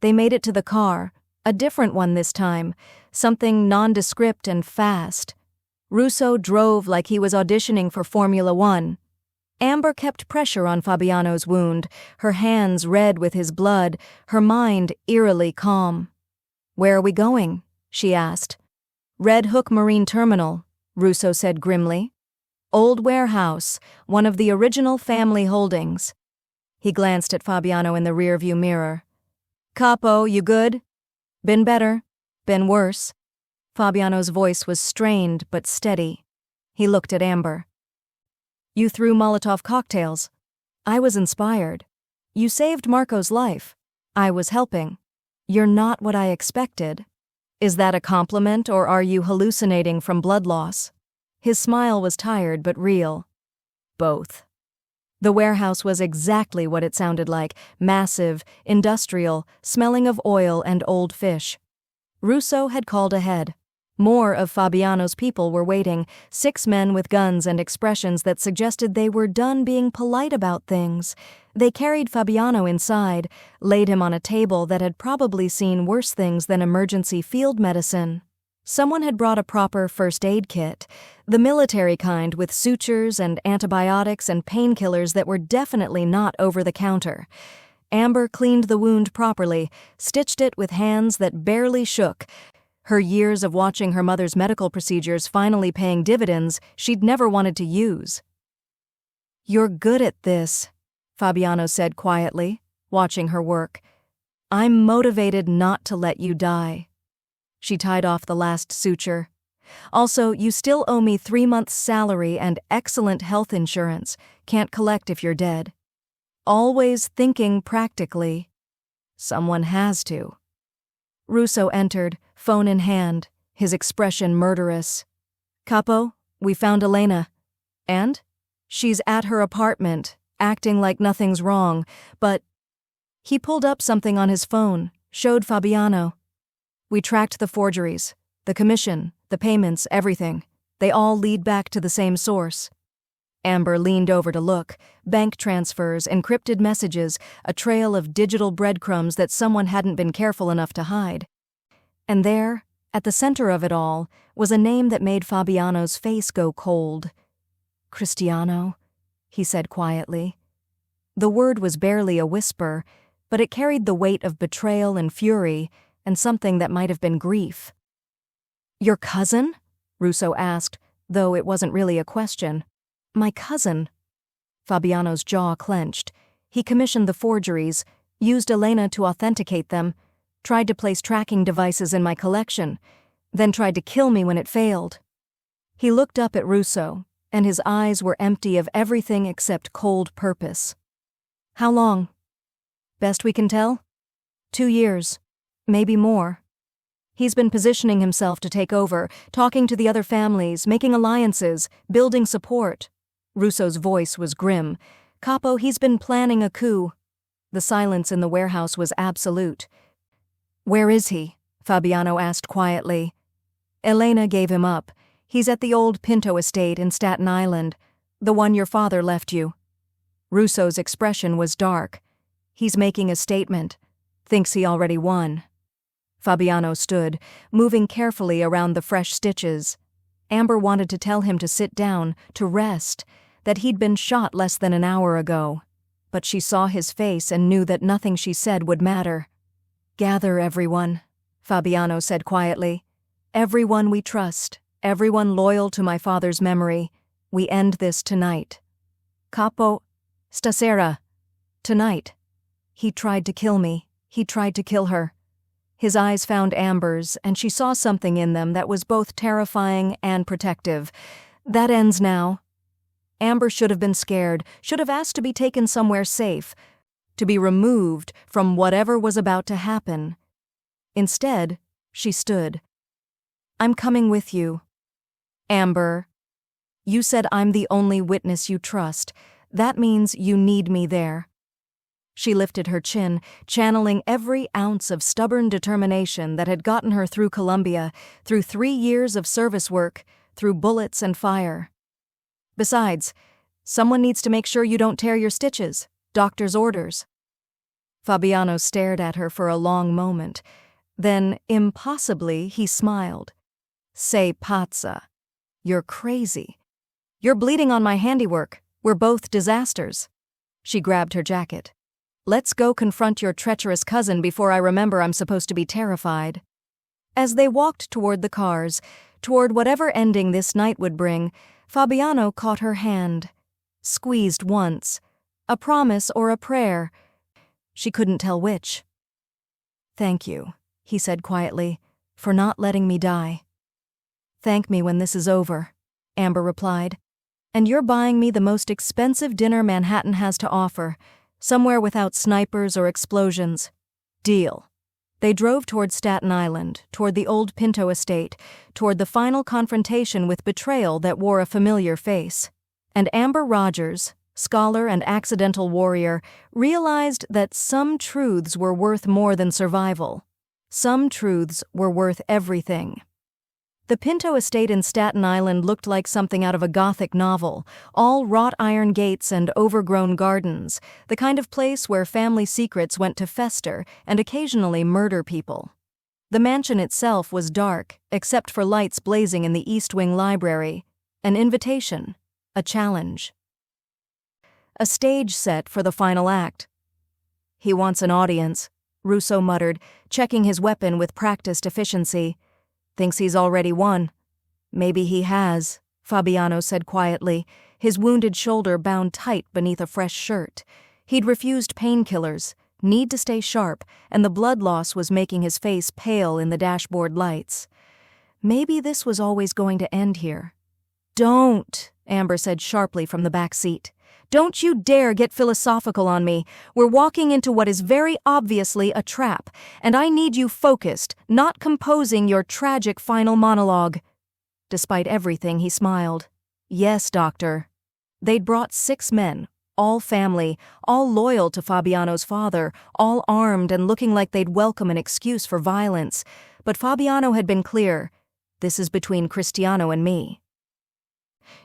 [SPEAKER 1] They made it to the car, a different one this time, something nondescript and fast. Russo drove like he was auditioning for Formula One. Amber kept pressure on Fabiano's wound, her hands red with his blood, her mind eerily calm. "Where are we going?" she asked. "Red Hook Marine Terminal," Russo said grimly. "Old warehouse, one of the original family holdings." He glanced at Fabiano in the rearview mirror. "Capo, you good?" "Been better. Been worse." Fabiano's voice was strained but steady. He looked at Amber. "You threw Molotov cocktails. I was inspired. You saved Marco's life. I was helping. You're not what I expected. Is that a compliment or are you hallucinating from blood loss?" His smile was tired but real. "Both." The warehouse was exactly what it sounded like, massive, industrial, smelling of oil and old fish. Russo had called ahead. More of Fabiano's people were waiting, 6 men with guns and expressions that suggested they were done being polite about things. They carried Fabiano inside, laid him on a table that had probably seen worse things than emergency field medicine. Someone had brought a proper first aid kit, the military kind with sutures and antibiotics and painkillers that were definitely not over the counter. Amber cleaned the wound properly, stitched it with hands that barely shook, her years of watching her mother's medical procedures finally paying dividends she'd never wanted to use. "You're good at this," Fabiano said quietly, watching her work. "I'm motivated not to let you die." She tied off the last suture. "Also, you still owe me 3 months' salary and excellent health insurance. Can't collect if you're dead." Always thinking practically. Someone has to. Russo entered, phone in hand, his expression murderous. "Capo, we found Elena." And? She's at her apartment, acting like nothing's wrong, but he pulled up something on his phone, showed Fabiano. We tracked the forgeries, the commission, the payments, everything. They all lead back to the same source. Amber leaned over to look. Bank transfers, encrypted messages, a trail of digital breadcrumbs that someone hadn't been careful enough to hide. And there, at the center of it all, was a name that made Fabiano's face go cold. Cristiano, he said quietly. The word was barely a whisper, but it carried the weight of betrayal and fury, and something that might have been grief. Your cousin? Russo asked, though it wasn't really a question. My cousin. Fabiano's jaw clenched. He commissioned the forgeries, used Elena to authenticate them, tried to place tracking devices in my collection, then tried to kill me when it failed. He looked up at Russo, and his eyes were empty of everything except cold purpose. How long? Best we can tell? 2 years. Maybe more. He's been positioning himself to take over, talking to the other families, making alliances, building support. Russo's voice was grim. Capo, he's been planning a coup. The silence in the warehouse was absolute. Where is he? Fabiano asked quietly. Elena gave him up. He's at the old Pinto estate in Staten Island, the one your father left you. Russo's expression was dark. He's making a statement. Thinks he already won. Fabiano stood, moving carefully around the fresh stitches. Amber wanted to tell him to sit down, to rest, that he'd been shot less than an hour ago. But she saw his face and knew that nothing she said would matter. Gather, everyone, Fabiano said quietly. Everyone we trust, everyone loyal to my father's memory. We end this tonight. Capo, stasera. Tonight. He tried to kill me. He tried to kill her. His eyes found Amber's, and she saw something in them that was both terrifying and protective. That ends now. Amber should have been scared, should have asked to be taken somewhere safe, to be removed from whatever was about to happen. Instead, she stood. I'm coming with you. Amber, you said I'm the only witness you trust. That means you need me there. She lifted her chin, channeling every ounce of stubborn determination that had gotten her through Colombia, through 3 years of service work, through bullets and fire. Besides, someone needs to make sure you don't tear your stitches. Doctor's orders. Fabiano stared at her for a long moment. Then, impossibly, he smiled. Sei pazza. You're crazy. You're bleeding on my handiwork. We're both disasters. She grabbed her jacket. Let's go confront your treacherous cousin before I remember I'm supposed to be terrified. As they walked toward the cars, toward whatever ending this night would bring, Fabiano caught her hand. Squeezed once. A promise or a prayer. She couldn't tell which. Thank you, he said quietly, for not letting me die. Thank me when this is over, Amber replied. And you're buying me the most expensive dinner Manhattan has to offer, somewhere without snipers or explosions. Deal. They drove toward Staten Island, toward the old Pinto estate, toward the final confrontation with betrayal that wore a familiar face. And Amber Rogers, scholar and accidental warrior, realized that some truths were worth more than survival. Some truths were worth everything. The Pinto estate in Staten Island looked like something out of a Gothic novel, all wrought iron gates and overgrown gardens, the kind of place where family secrets went to fester and occasionally murder people. The mansion itself was dark, except for lights blazing in the East Wing library, an invitation, a challenge. A stage set for the final act. He wants an audience, Russo muttered, checking his weapon with practiced efficiency. Thinks he's already won. Maybe he has, Fabiano said quietly, his wounded shoulder bound tight beneath a fresh shirt. He'd refused painkillers, need to stay sharp, and the blood loss was making his face pale in the dashboard lights. Maybe this was always going to end here. Don't, Amber said sharply from the back seat. Don't you dare get philosophical on me. We're walking into what is very obviously a trap, and I need you focused, not composing your tragic final monologue. Despite everything, he smiled. Yes, doctor, They'd brought 6 men, all family, all loyal to Fabiano's father, all armed and looking like they'd welcome an excuse for violence. But Fabiano had been clear, "This is between Cristiano and me."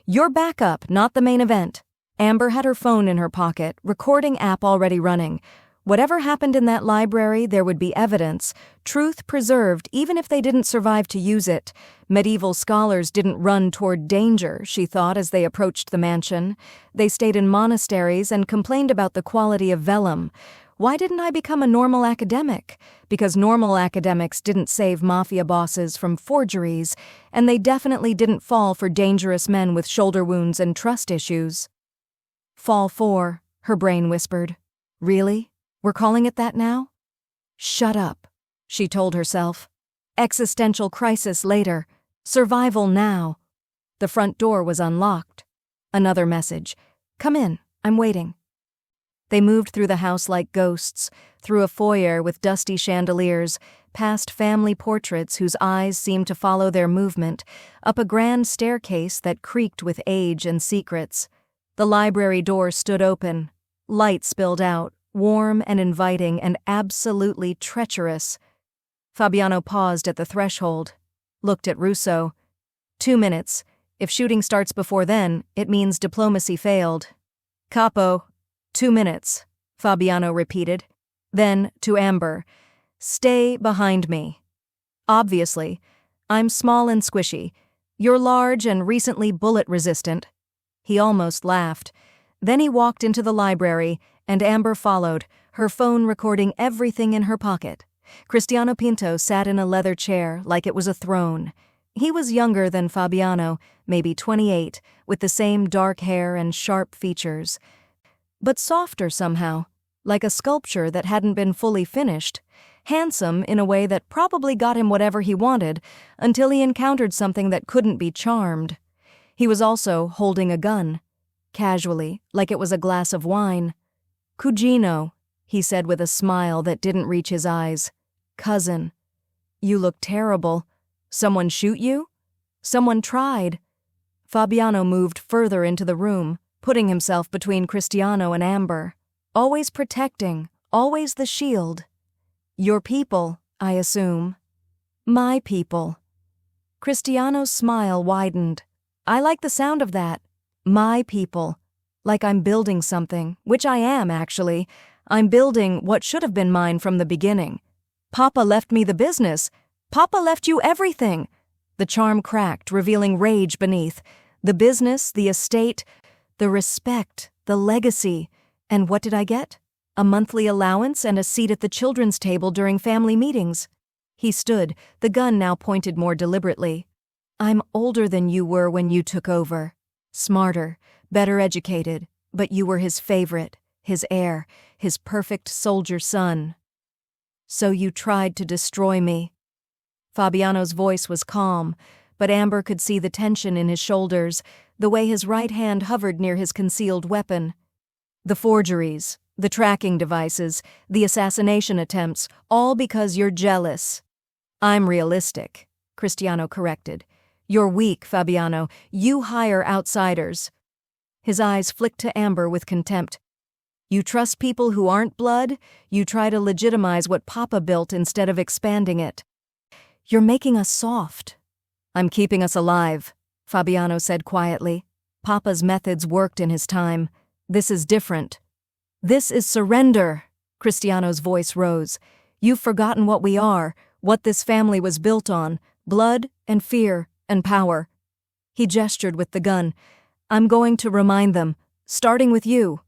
[SPEAKER 1] "You're backup, not the main event." Amber had her phone in her pocket, recording app already running. Whatever happened in that library, there would be evidence, truth preserved even if they didn't survive to use it. Medieval scholars didn't run toward danger, she thought as they approached the mansion. They stayed in monasteries and complained about the quality of vellum. Why didn't I become a normal academic? Because normal academics didn't save mafia bosses from forgeries, and they definitely didn't fall for dangerous men with shoulder wounds and trust issues. "Fall for," her brain whispered. "Really? We're calling it that now?" "Shut up," she told herself. Existential crisis later. Survival now. The front door was unlocked. Another message. "Come in, I'm waiting." They moved through the house like ghosts, through a foyer with dusty chandeliers, past family portraits whose eyes seemed to follow their movement, up a grand staircase that creaked with age and secrets. The library door stood open. Light spilled out, warm and inviting and absolutely treacherous. Fabiano paused at the threshold, looked at Russo. 2 minutes. If shooting starts before then, it means diplomacy failed. "Capo, 2 minutes," Fabiano repeated. Then, to Amber, "Stay behind me." "Obviously. I'm small and squishy. You're large and recently bullet-resistant." He almost laughed. Then he walked into the library, and Amber followed, her phone recording everything in her pocket. Cristiano Pinto sat in a leather chair like it was a throne. He was younger than Fabiano, maybe 28, with the same dark hair and sharp features. But softer somehow, like a sculpture that hadn't been fully finished. Handsome in a way that probably got him whatever he wanted, until he encountered something that couldn't be charmed. He was also holding a gun. Casually, like it was a glass of wine. "Cugino," he said with a smile that didn't reach his eyes. "Cousin. You look terrible. Someone shoot you?" "Someone tried." Fabiano moved further into the room, putting himself between Cristiano and Amber. Always protecting, always the shield. "Your people, I assume." "My people." Cristiano's smile widened. "I like the sound of that. My people. Like I'm building something, which I am, actually. I'm building what should have been mine from the beginning. Papa left me the business. Papa left you everything." The charm cracked, revealing rage beneath. The business, the estate, the respect, the legacy. And what did I get? A monthly allowance and a seat at the children's table during family meetings. He stood, the gun now pointed more deliberately. "I'm older than you were when you took over. Smarter, better educated, but you were his favorite, his heir, his perfect soldier son. So you tried to destroy me." Fabiano's voice was calm, but Amber could see the tension in his shoulders, the way his right hand hovered near his concealed weapon. "The forgeries, the tracking devices, the assassination attempts, all because you're jealous." "I'm realistic," Cristiano corrected. "You're weak, Fabiano. You hire outsiders." His eyes flicked to Amber with contempt. "You trust people who aren't blood? You try to legitimize what Papa built instead of expanding it. You're making us soft." "I'm keeping us alive," Fabiano said quietly. "Papa's methods worked in his time. This is different." "This is surrender," Cristiano's voice rose. "You've forgotten what we are, what this family was built on, blood and fear and power." He gestured with the gun. "I'm going to remind them, starting with you."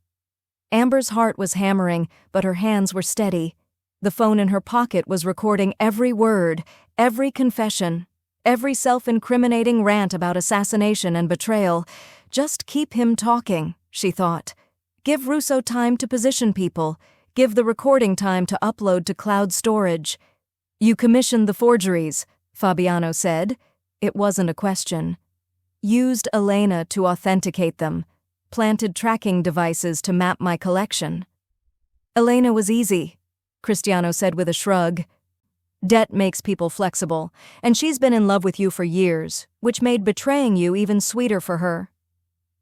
[SPEAKER 1] Amber's heart was hammering, but her hands were steady. The phone in her pocket was recording every word, every confession, every self-incriminating rant about assassination and betrayal. Just keep him talking, she thought. Give Russo time to position people. Give the recording time to upload to cloud storage. "You commissioned the forgeries," Fabiano said. It wasn't a question. "Used Elena to authenticate them. Planted tracking devices to map my collection." "Elena was easy," Cristiano said with a shrug. "Debt makes people flexible, and she's been in love with you for years, which made betraying you even sweeter for her."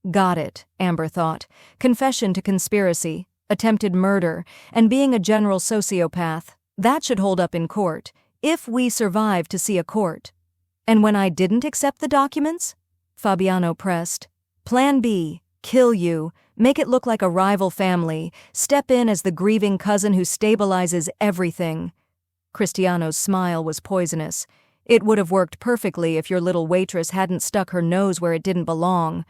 [SPEAKER 1] Got it, Amber thought. Confession to conspiracy, attempted murder, and being a general sociopath. That should hold up in court, if we survive to see a court. And when I didn't accept the documents? Fabiano pressed. Plan B, kill you, make it look like a rival family, step in as the grieving cousin who stabilizes everything. Cristiano's smile was poisonous. It would have worked perfectly if your little waitress hadn't stuck her nose where it didn't belong.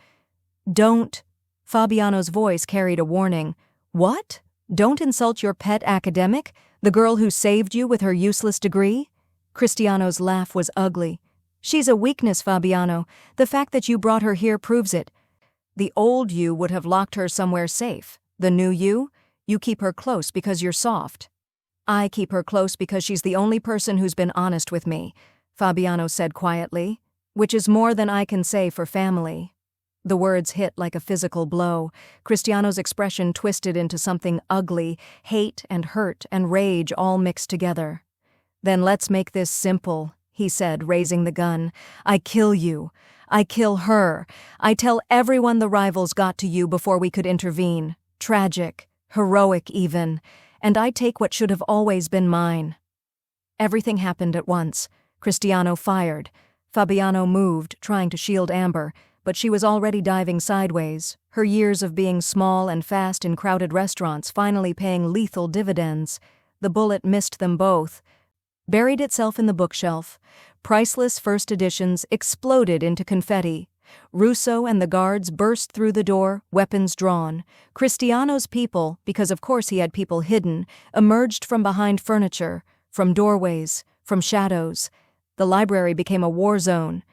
[SPEAKER 1] Don't. Fabiano's voice carried a warning. What? Don't insult your pet academic? The girl who saved you with her useless degree? Cristiano's laugh was ugly. She's a weakness, Fabiano. The fact that you brought her here proves it. The old you would have locked her somewhere safe. The new you keep her close because you're soft. I keep her close because she's the only person who's been honest with me, Fabiano said quietly, which is more than I can say for family. The words hit like a physical blow. Cristiano's expression twisted into something ugly, hate and hurt and rage all mixed together. Then let's make this simple, he said, raising the gun. I kill you. I kill her. I tell everyone the rivals got to you before we could intervene. Tragic, heroic even. And I take what should have always been mine. Everything happened at once. Cristiano fired. Fabiano moved, trying to shield Amber, but she was already diving sideways, her years of being small and fast in crowded restaurants finally paying lethal dividends. The bullet missed them both, buried itself in the bookshelf. Priceless first editions exploded into confetti. Russo and the guards burst through the door, weapons drawn. Cristiano's people, because of course he had people hidden, emerged from behind furniture, from doorways, from shadows. The library became a war zone.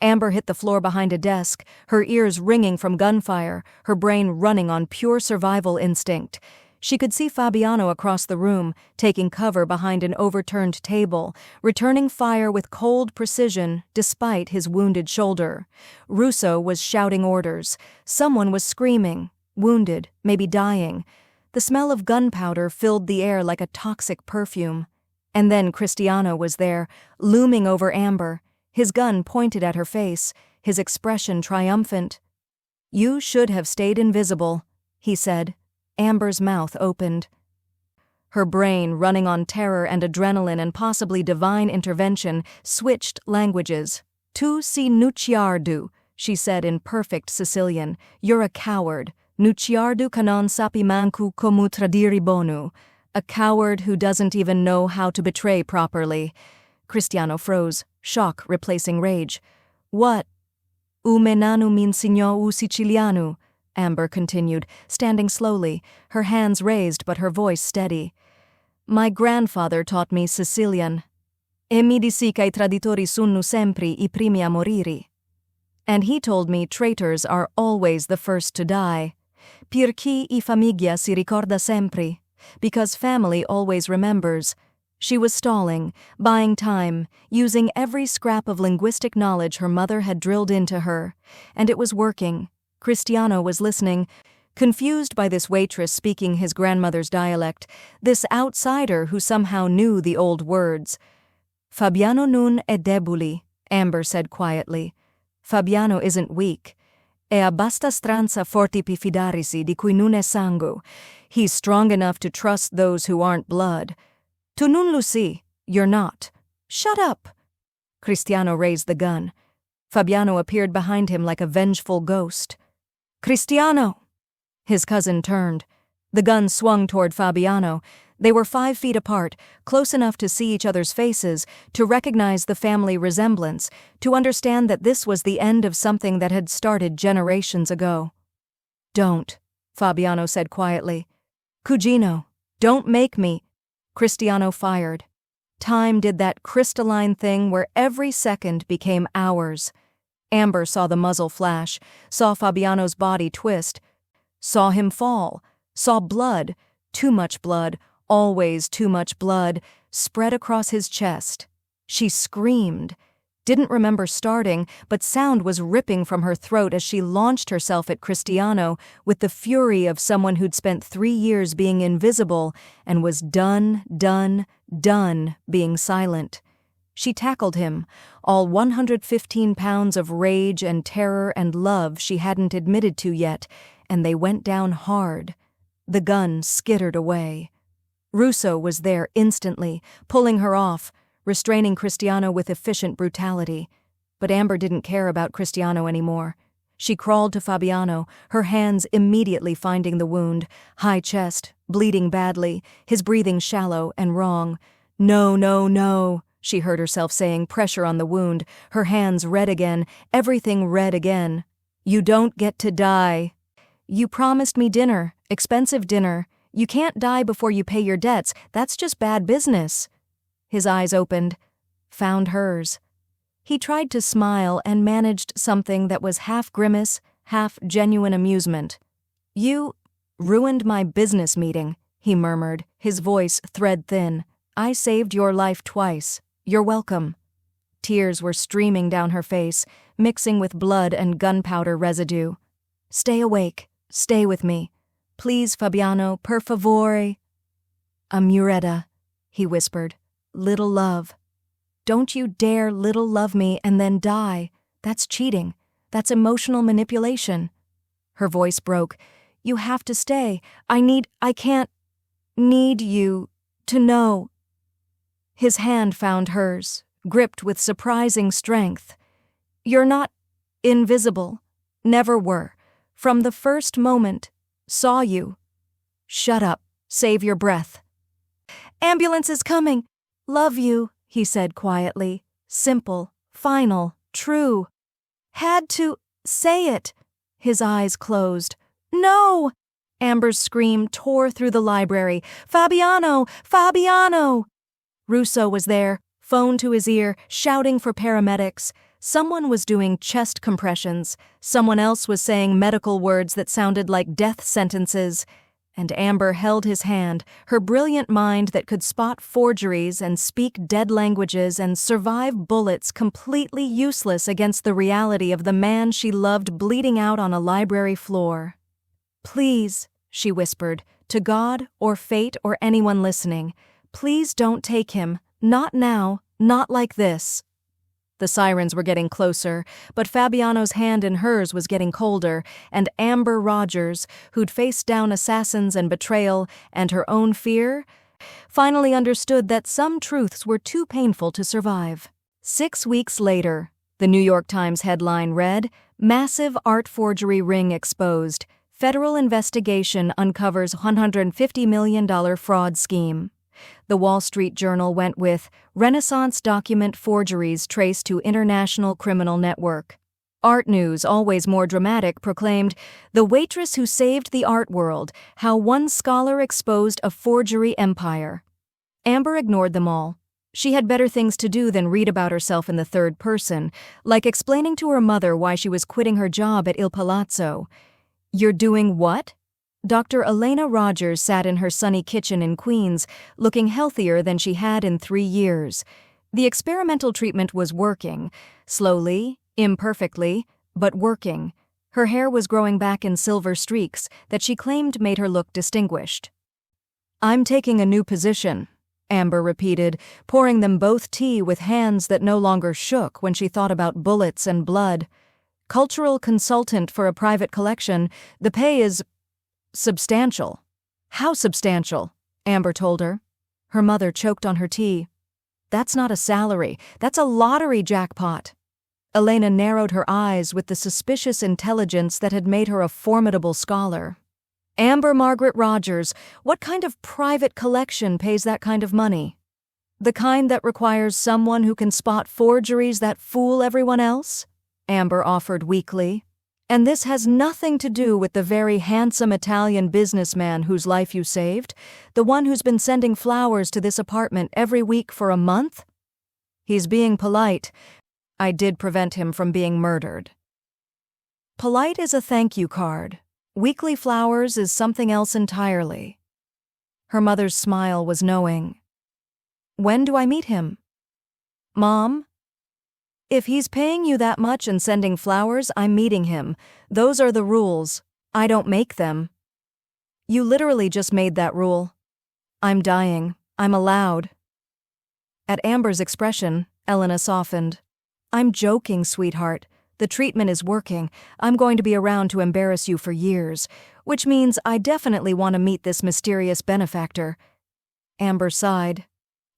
[SPEAKER 1] Amber hit the floor behind a desk, her ears ringing from gunfire, her brain running on pure survival instinct. She could see Fabiano across the room, taking cover behind an overturned table, returning fire with cold precision despite his wounded shoulder. Russo was shouting orders. Someone was screaming, wounded, maybe dying. The smell of gunpowder filled the air like a toxic perfume. And then Cristiano was there, looming over Amber, his gun pointed at her face, his expression triumphant. You should have stayed invisible, he said. Amber's mouth opened. Her brain, running on terror and adrenaline and possibly divine intervention, switched languages. Tu si nucciardu, she said in perfect Sicilian. You're a coward. Nucciardu ca non sapi mancu como tradire bonu. A coward who doesn't even know how to betray properly. Cristiano froze, shock replacing rage. What? U menanu m'insegnò u siciliano, Amber continued, standing slowly, her hands raised but her voice steady. My grandfather taught me Sicilian. E mi disse che I traditori sono sempre I primi a morire. And he told me traitors are always the first to die. Perché I famiglia si ricorda sempre. Because family always remembers. She was stalling, buying time, using every scrap of linguistic knowledge her mother had drilled into her. And it was working. Cristiano was listening, confused by this waitress speaking his grandmother's dialect, this outsider who somehow knew the old words. Fabiano non è debole, Amber said quietly. Fabiano isn't weak. È abbastanza forte per fidarsi di cui non è sangue. He's strong enough to trust those who aren't blood. Tu non lo sai, you're not. Shut up. Cristiano raised the gun. Fabiano appeared behind him like a vengeful ghost. Cristiano! His cousin turned. The gun swung toward Fabiano. They were 5 feet apart, close enough to see each other's faces, to recognize the family resemblance, to understand that this was the end of something that had started generations ago. Don't, Fabiano said quietly. Cugino, don't make me. Cristiano fired. Time did that crystalline thing where every second became hours. Amber saw the muzzle flash, saw Fabiano's body twist, saw him fall, saw blood, too much blood, always too much blood, spread across his chest. She screamed. Didn't remember starting, but sound was ripping from her throat as she launched herself at Cristiano with the fury of someone who'd spent 3 years being invisible and was done being silent. She tackled him, all 115 pounds of rage and terror and love she hadn't admitted to yet, and they went down hard. The gun skittered away. Russo was there instantly, pulling her off, restraining Cristiano with efficient brutality. But Amber didn't care about Cristiano anymore. She crawled to Fabiano, her hands immediately finding the wound, high chest, bleeding badly, his breathing shallow and wrong. "No, no, no," she heard herself saying, pressure on the wound, her hands red again, everything red again. "You don't get to die. You promised me dinner, expensive dinner. You can't die before you pay your debts. That's just bad business." His eyes opened, found hers. He tried to smile and managed something that was half grimace, half genuine amusement. "You ruined my business meeting," he murmured, his voice thread-thin. "I saved your life twice. You're welcome." Tears were streaming down her face, mixing with blood and gunpowder residue. "Stay awake. Stay with me. Please, Fabiano, per favore." "Amuretta," he whispered. "Little love. Don't you dare little love me and then die. That's cheating. That's emotional manipulation." Her voice broke. "You have to stay. I can't need you to know." His hand found hers, gripped with surprising strength. "You're not invisible. Never were. From the first moment. Saw you." "Shut up. Save your breath." "Ambulance is coming. Love you," he said quietly. Simple, final, true. "Had to say it." His eyes closed. "No!" Amber's scream tore through the library. "Fabiano! Fabiano!" Russo was there, phone to his ear, shouting for paramedics. Someone was doing chest compressions. Someone else was saying medical words that sounded like death sentences. And Amber held his hand, her brilliant mind that could spot forgeries and speak dead languages and survive bullets completely useless against the reality of the man she loved bleeding out on a library floor. "Please," she whispered, to God or fate or anyone listening, "please don't take him. Not now. Not like this." The sirens were getting closer, but Fabiano's hand in hers was getting colder, and Amber Rogers, who'd faced down assassins and betrayal and her own fear, finally understood that some truths were too painful to survive. 6 weeks later, the New York Times headline read, "Massive art forgery ring exposed. Federal investigation uncovers $150 million fraud scheme." The Wall Street Journal went with, "Renaissance document forgeries traced to international criminal network." Art News, always more dramatic, proclaimed, "The waitress who saved the art world, how one scholar exposed a forgery empire." Amber ignored them all. She had better things to do than read about herself in the third person, like explaining to her mother why she was quitting her job at Il Palazzo. "You're doing what?" Dr. Elena Rogers sat in her sunny kitchen in Queens, looking healthier than she had in 3 years. The experimental treatment was working, slowly, imperfectly, but working. Her hair was growing back in silver streaks that she claimed made her look distinguished. "I'm taking a new position," Amber repeated, pouring them both tea with hands that no longer shook when she thought about bullets and blood. "Cultural consultant for a private collection. The pay is substantial." "How substantial?" Amber told her. Her mother choked on her tea. "That's not a salary. That's a lottery jackpot." Elena narrowed her eyes with the suspicious intelligence that had made her a formidable scholar. "Amber Margaret Rogers, what kind of private collection pays that kind of money? The kind that requires someone who can spot forgeries that fool everyone else?" Amber offered weakly. "And this has nothing to do with the very handsome Italian businessman whose life you saved, the one who's been sending flowers to this apartment every week for a month?" "He's being polite. I did prevent him from being murdered." Polite is a thank you card. Weekly flowers is something else entirely. Her mother's smile was knowing. "When do I meet him?" "Mom? If he's paying you that much and sending flowers, I'm meeting him. Those are the rules. I don't make them." "You literally just made that rule." "I'm dying. I'm allowed." At Amber's expression, Elena softened. I'm joking, sweetheart. The treatment is working. I'm going to be around to embarrass you for years, which means I definitely want to meet this mysterious benefactor. Amber sighed.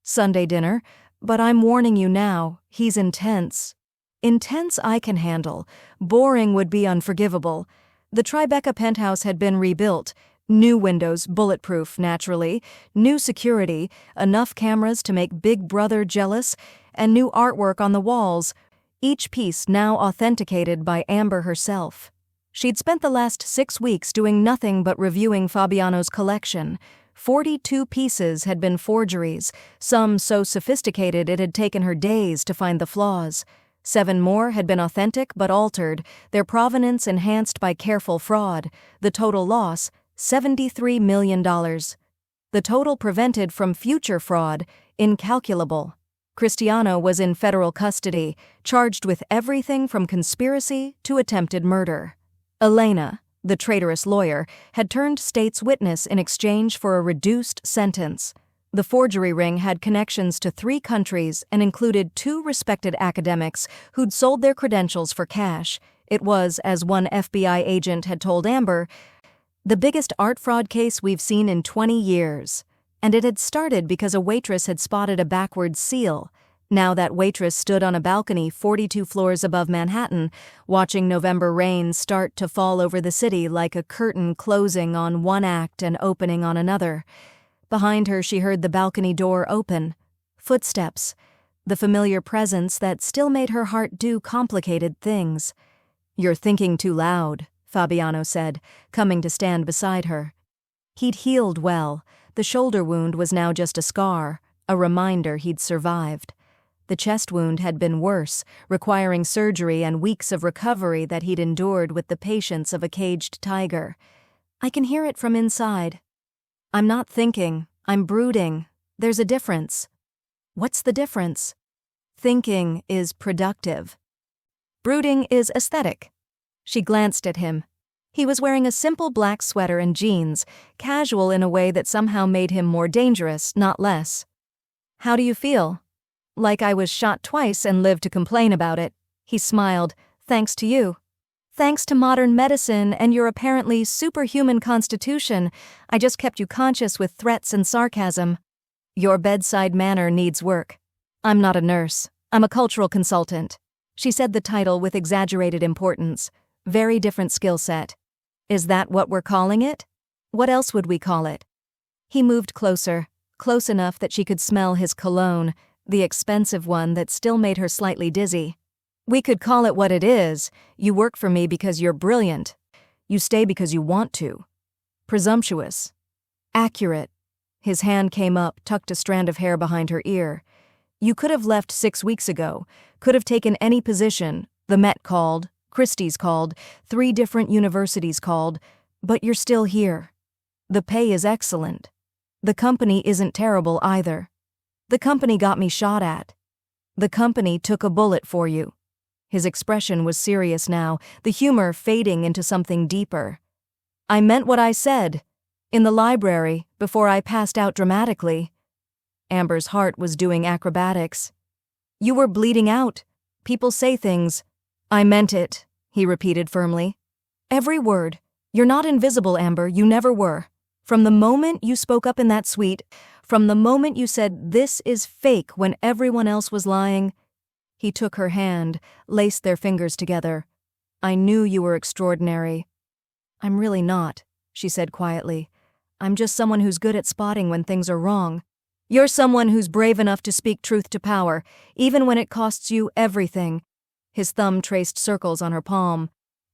[SPEAKER 1] Sunday dinner, but I'm warning you now, he's intense. Intense I can handle. Boring would be unforgivable. The Tribeca penthouse had been rebuilt. New windows, bulletproof, naturally. New security, enough cameras to make Big Brother jealous, and new artwork on the walls, each piece now authenticated by Amber herself. She'd spent the last 6 weeks doing nothing but reviewing Fabiano's collection. 42 pieces had been forgeries, some so sophisticated it had taken her days to find the flaws. 7 more had been authentic but altered, their provenance enhanced by careful fraud. The total loss, $73 million. The total prevented from future fraud, incalculable. Cristiano was in federal custody, charged with everything from conspiracy to attempted murder. Elena, the traitorous lawyer, had turned state's witness in exchange for a reduced sentence. The forgery ring had connections to 3 countries and included 2 respected academics who'd sold their credentials for cash. It was, as one FBI agent had told Amber, the biggest art fraud case we've seen in 20 years. And it had started because a waitress had spotted a backward seal. Now that waitress stood on a balcony 42 floors above Manhattan, watching November rain start to fall over the city like a curtain closing on one act and opening on another. Behind her she heard the balcony door open. Footsteps. The familiar presence that still made her heart do complicated things. "You're thinking too loud," Fabiano said, coming to stand beside her. He'd healed well. The shoulder wound was now just a scar, a reminder he'd survived. The chest wound had been worse, requiring surgery and weeks of recovery that he'd endured with the patience of a caged tiger. "I can hear it from inside." "I'm not thinking, I'm brooding. There's a difference." "What's the difference?" "Thinking is productive. Brooding is aesthetic." She glanced at him. He was wearing a simple black sweater and jeans, casual in a way that somehow made him more dangerous, not less. "How do you feel?" "Like I was shot twice and lived to complain about it." He smiled. "Thanks to you. Thanks to modern medicine and your apparently superhuman constitution, I just kept you conscious with threats and sarcasm. Your bedside manner needs work. I'm not a nurse. I'm a cultural consultant." She said the title with exaggerated importance. Very different skill set. "Is that what we're calling it? What else would we call it?" He moved closer, close enough that she could smell his cologne, the expensive one that still made her slightly dizzy. "We could call it what it is. You work for me because you're brilliant. You stay because you want to. Presumptuous. Accurate." His hand came up, tucked a strand of hair behind her ear. "You could have left 6 weeks ago, could have taken any position. The Met called, Christie's called, 3 different universities called, but you're still here. The pay is excellent. The company isn't terrible either. The company got me shot at. The company took a bullet for you." His expression was serious now, the humor fading into something deeper. "I meant what I said. In the library, before I passed out dramatically." Amber's heart was doing acrobatics. "You were bleeding out. People say things." "I meant it," he repeated firmly. "Every word. You're not invisible, Amber, you never were. From the moment you spoke up in that suite, from the moment you said this is fake when everyone else was lying." He took her hand, laced their fingers together. "I knew you were extraordinary." "I'm really not," she said quietly. "I'm just someone who's good at spotting when things are wrong." "You're someone who's brave enough to speak truth to power, even when it costs you everything." His thumb traced circles on her palm.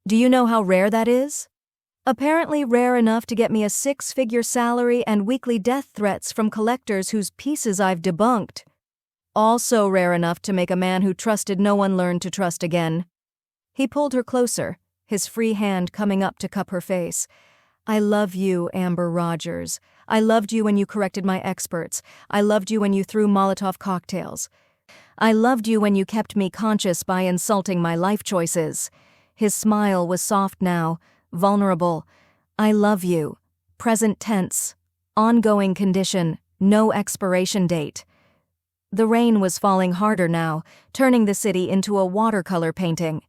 [SPEAKER 1] "Do you know how rare that is?" "Apparently rare enough to get me a 6-figure salary and weekly death threats from collectors whose pieces I've debunked. Also rare enough to make a man who trusted no one learn to trust again." He pulled her closer, his free hand coming up to cup her face. "I love you, Amber Rogers. I loved you when you corrected my experts. I loved you when you threw Molotov cocktails. I loved you when you kept me conscious by insulting my life choices." His smile was soft now, vulnerable. "I love you. Present tense. Ongoing condition. No expiration date." The rain was falling harder now, turning the city into a watercolor painting.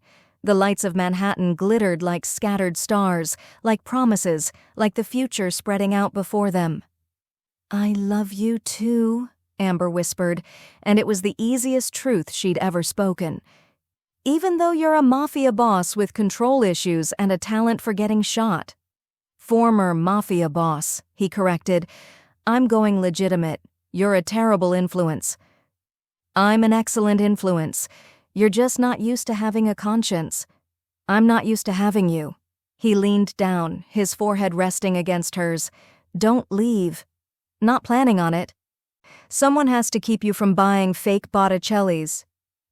[SPEAKER 1] The lights of Manhattan glittered like scattered stars, like promises, like the future spreading out before them. "I love you too," Amber whispered, and it was the easiest truth she'd ever spoken. "Even though you're a mafia boss with control issues and a talent for getting shot." "Former mafia boss," he corrected. "I'm going legitimate. You're a terrible influence." "I'm an excellent influence. You're just not used to having a conscience." "I'm not used to having you." He leaned down, his forehead resting against hers. "Don't leave." "Not planning on it." "Someone has to keep you from buying fake Botticellis."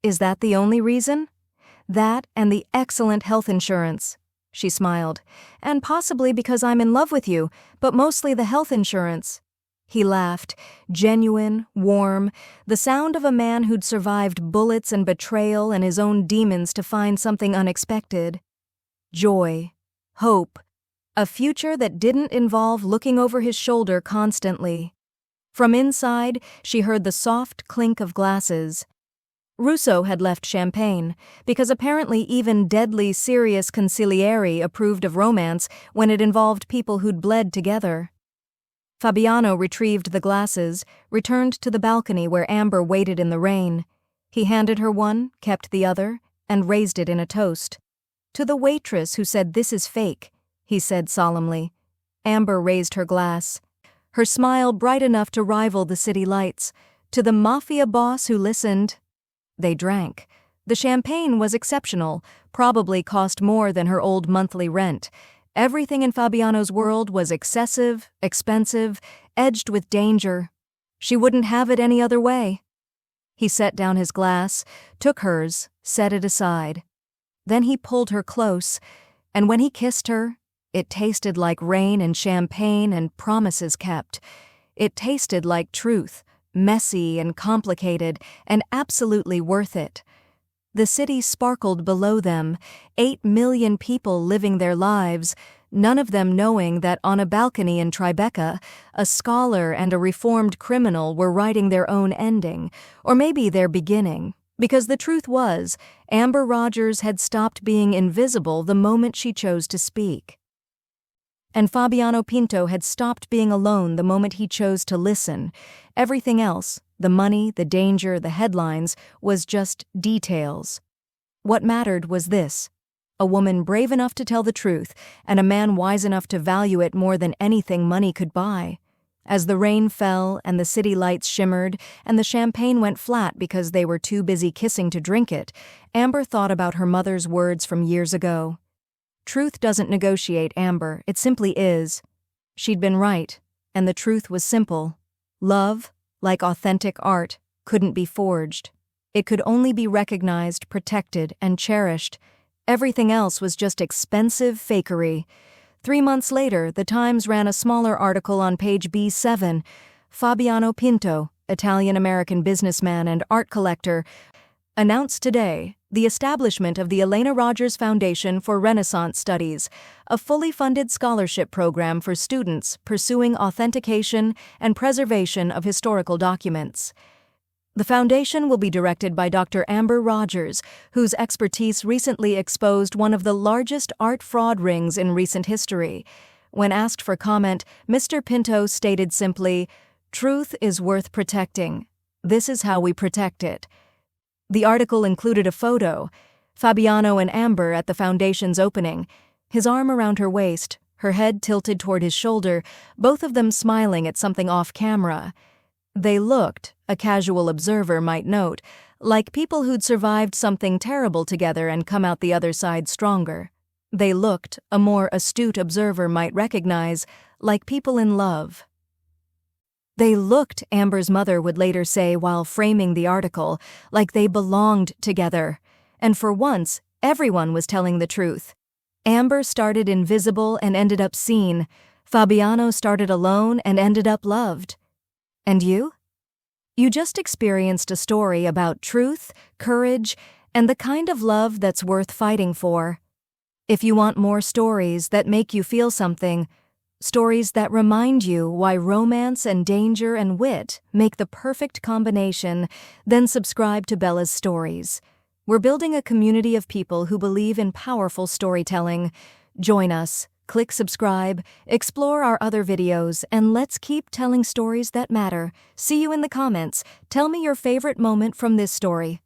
[SPEAKER 1] "Is that the only reason?" "That and the excellent health insurance." She smiled. "And possibly because I'm in love with you, but mostly the health insurance." He laughed, genuine, warm, the sound of a man who'd survived bullets and betrayal and his own demons to find something unexpected. Joy, hope, a future that didn't involve looking over his shoulder constantly. From inside, she heard the soft clink of glasses. Russo had left champagne, because apparently even deadly serious consigliere approved of romance when it involved people who'd bled together. Fabiano retrieved the glasses, returned to the balcony where Amber waited in the rain. He handed her one, kept the other, and raised it in a toast. "To the waitress who said this is fake," he said solemnly. Amber raised her glass, her smile bright enough to rival the city lights. "To the mafia boss who listened." They drank. The champagne was exceptional, probably cost more than her old monthly rent. Everything in Fabiano's world was excessive, expensive, edged with danger. She wouldn't have it any other way. He set down his glass, took hers, set it aside. Then he pulled her close, and when he kissed her, it tasted like rain and champagne and promises kept. It tasted like truth, messy and complicated, and absolutely worth it. The city sparkled below them, 8 million people living their lives, none of them knowing that on a balcony in Tribeca, a scholar and a reformed criminal were writing their own ending, or maybe their beginning, because the truth was, Amber Rogers had stopped being invisible the moment she chose to speak. And Fabiano Pinto had stopped being alone the moment he chose to listen. Everything else, the money, the danger, the headlines, was just details. What mattered was this: a woman brave enough to tell the truth, and a man wise enough to value it more than anything money could buy. As the rain fell and the city lights shimmered and the champagne went flat because they were too busy kissing to drink it, Amber thought about her mother's words from years ago. "Truth doesn't negotiate, Amber, it simply is." She'd been right, and the truth was simple. Love, like authentic art, couldn't be forged. It could only be recognized, protected, and cherished. Everything else was just expensive fakery. 3 months later, the Times ran a smaller article on page B7. Fabiano Pinto, Italian-American businessman and art collector, announced today the establishment of the Elena Rogers Foundation for Renaissance Studies, a fully funded scholarship program for students pursuing authentication and preservation of historical documents. The foundation will be directed by Dr. Amber Rogers, whose expertise recently exposed one of the largest art fraud rings in recent history. When asked for comment, Mr. Pinto stated simply, "Truth is worth protecting. This is how we protect it." The article included a photo, Fabiano and Amber at the foundation's opening, his arm around her waist, her head tilted toward his shoulder, both of them smiling at something off-camera. They looked, a casual observer might note, like people who'd survived something terrible together and come out the other side stronger. They looked, a more astute observer might recognize, like people in love. They looked, Amber's mother would later say while framing the article, like they belonged together. And for once, everyone was telling the truth. Amber started invisible and ended up seen. Fabiano started alone and ended up loved. And you? You just experienced a story about truth, courage, and the kind of love that's worth fighting for. If you want more stories that make you feel something, Stories that remind you why romance and danger and wit make the perfect combination, then subscribe to Bella's Stories. We're building a community of people who believe in powerful storytelling. Join us, click subscribe, explore our other videos, and let's keep telling stories that matter. See you in the comments. Tell me your favorite moment from this story.